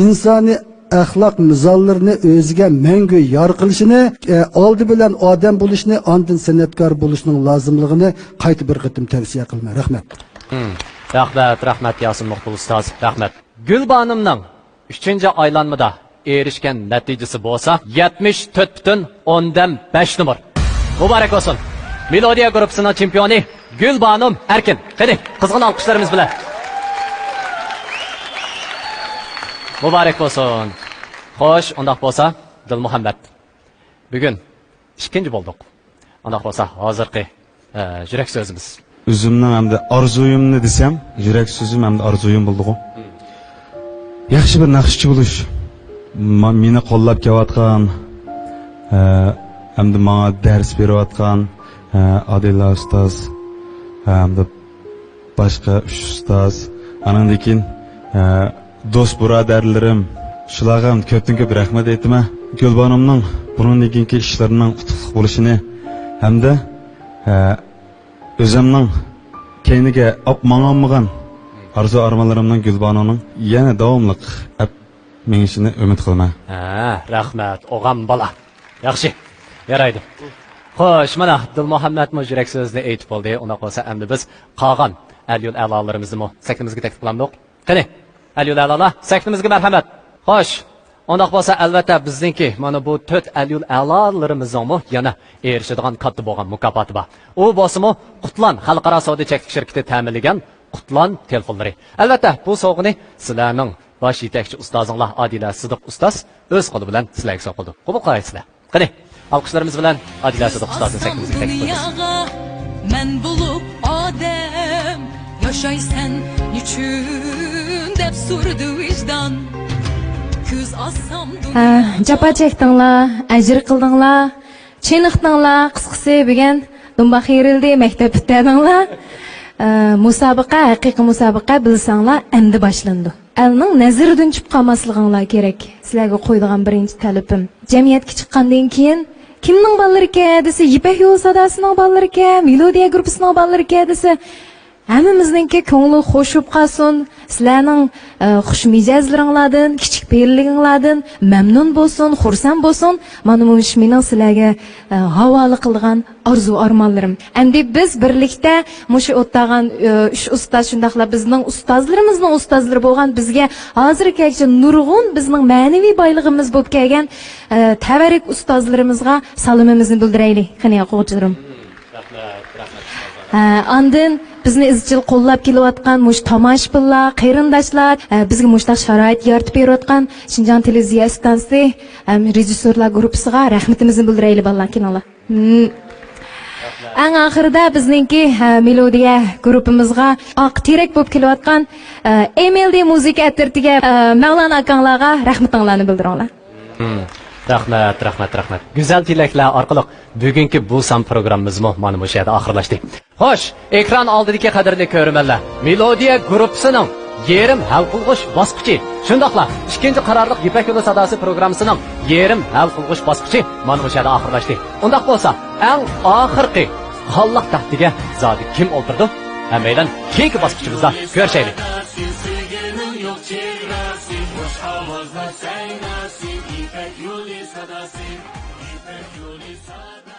R: insoniy axloq mizollarini o'ziga mangu yor qilishini, oldi bilan odam bo'lishni, ondan san'atkor bo'lishning lozimligini qayta bir qatim tavsiya qilman. Rahmat.
B: Rahmat Yasin Muqbil ustoz. Rahmat. Gulbanimning 3-aylanmada erishgan natijasi bo'lsa 74.5 numar. Muborak bo'lsin. Melodiya guruhining chempioni Gulbanim Erkin. Qani, qizg'in olqishlarimiz bilan. Muborak bo'lsin. Xo'sh, undaq bo'lsa, Dilmuhammad. Bugun ikkinchi bo'ldik. Undaq bo'lsa, hozirgi yurak so'zimiz.
I: O'zimning hamda orzuyimni desam, yurak so'zim hamda orzuyim bo'ldi-ku. Yaxshi bir naqshchi bo'lish. Meni qo'llab kelayotgan, hamda menga dars berayotgan Adila ustoz, hamda boshqa ustoz, anandan keyin do'st birodarlarim, shularga ko'pdan-ko'p rahmat aytaman. Gulbanimning bundan keyingi ishlarining qutlug' bo'lishini hamda o'zimning keyiniga olib arzu armonlarimning Gulbanimning yana davomli mengishini umid qilaman.
B: Rahmat, o'g'am bola. Yaxshi, yaraydi. Xo'sh, mana Dilmuhammad yurak so'zni aytib bo'ldi. Unda qolsa endi biz qolgan al-yo'l a'lolarimizni saktimizga taklif qilamiz. Qani, al-yo'l a'lolar, saktimizga marhamat. Xo'sh, unda bo'lsa albatta bizningki mana bu 4 al-yo'l a'lolarimizning yana erishadigan katta bo'lgan mukofoti bor. U bo'lsa-mu Qutlan xalqaro savdo cheklik shirkati ta'minlagan Qutlan telefonlari. Albatta bu sovg'ani sizlarning bosh yetakchi ustozinglar Adila Sidiq ustoz o'z qo'li bilan sizlarga sovg'adi. Qabul qilasizlar. Qani, alqishlarimiz bilan Adila Sidiq ustozni saktimizga taklif qilamiz.
C: Men bulup odam yaşaysan niçin deb surdu vicdan. Ko'z assam
F: japa chekdinglar, ajr qildinglar, cheniqdinglar, qisqasi bugun dumba xeyrildi, maktab bitdinglar. Musobaqa, haqiqiy musobaqa bilsanglar endi boshlandi. Elning nazaridan chiqib qolmasliginglar kerak. Sizlarga qo'ydigan birinchi talabim. Jamiyatga chiqqandan keyin kimning bolalari ekan desa, Yipak Yo'li sadosining bolalari ekan, Melodiya guruhining bolalari ekan desa, hammamizningki ko'ngli xo'shib qolsin. Sizlarning xush mijozlaringlardan, kichik perliginglardan mamnun bo'lsin, xursand bo'lsin. Mana bu mening sizlarga havola qilgan arzu armonlarim. Endi biz birlikda mushu o'tgan 3 ustoz shundaqla bizning ustozlarimizning ustozlari bo'lgan bizga hozirgacha nurg'un bizning ma'naviy boylig'imiz bo'lib kelgan tabarik ustozlarimizga salomimizni bildiraylik. Qani o'quvchilarim. Andın bizni izchil qo'llab kelayotgan mush tomoshabinlar, qarindoshlar, bizga mushtaq sharoit yaratib berayotgan Şinjan televiziya stansiyasi rejissyorlar guruhiga rahmatimizni bildiraylik bolalar, kinonlar. Eng oxirida bizningki Melodiya guruhimizga oq terak bo'lib kelayotgan MLD muzika attirtiga Mavlon akanglarga rahmatinglarni bildiringlar.
B: Rahmat. Güzel tilaklar orqali bugungi bu sam programmamizmi mana bu yerda oxirlashdi. Xo'sh, ekran oldidagi qadrli ko'rmanlar, Melodiya guruhining yerim hal qilg'ish bosqichi, shundoqla ikkinchi qarorliq Ipak yo'li sadosi programmasining yerim hal qilg'ish bosqichi mana bu yerda oxirlashdi. Undaq bo'lsa, eng oxirgi Xalloq taxtiga zodi kim o'ltirdi? Hammaydan keyingi bosqichimizda ko'rishaylik.
C: Ipak yo'li sadasi, Ipak yo'li sadasi.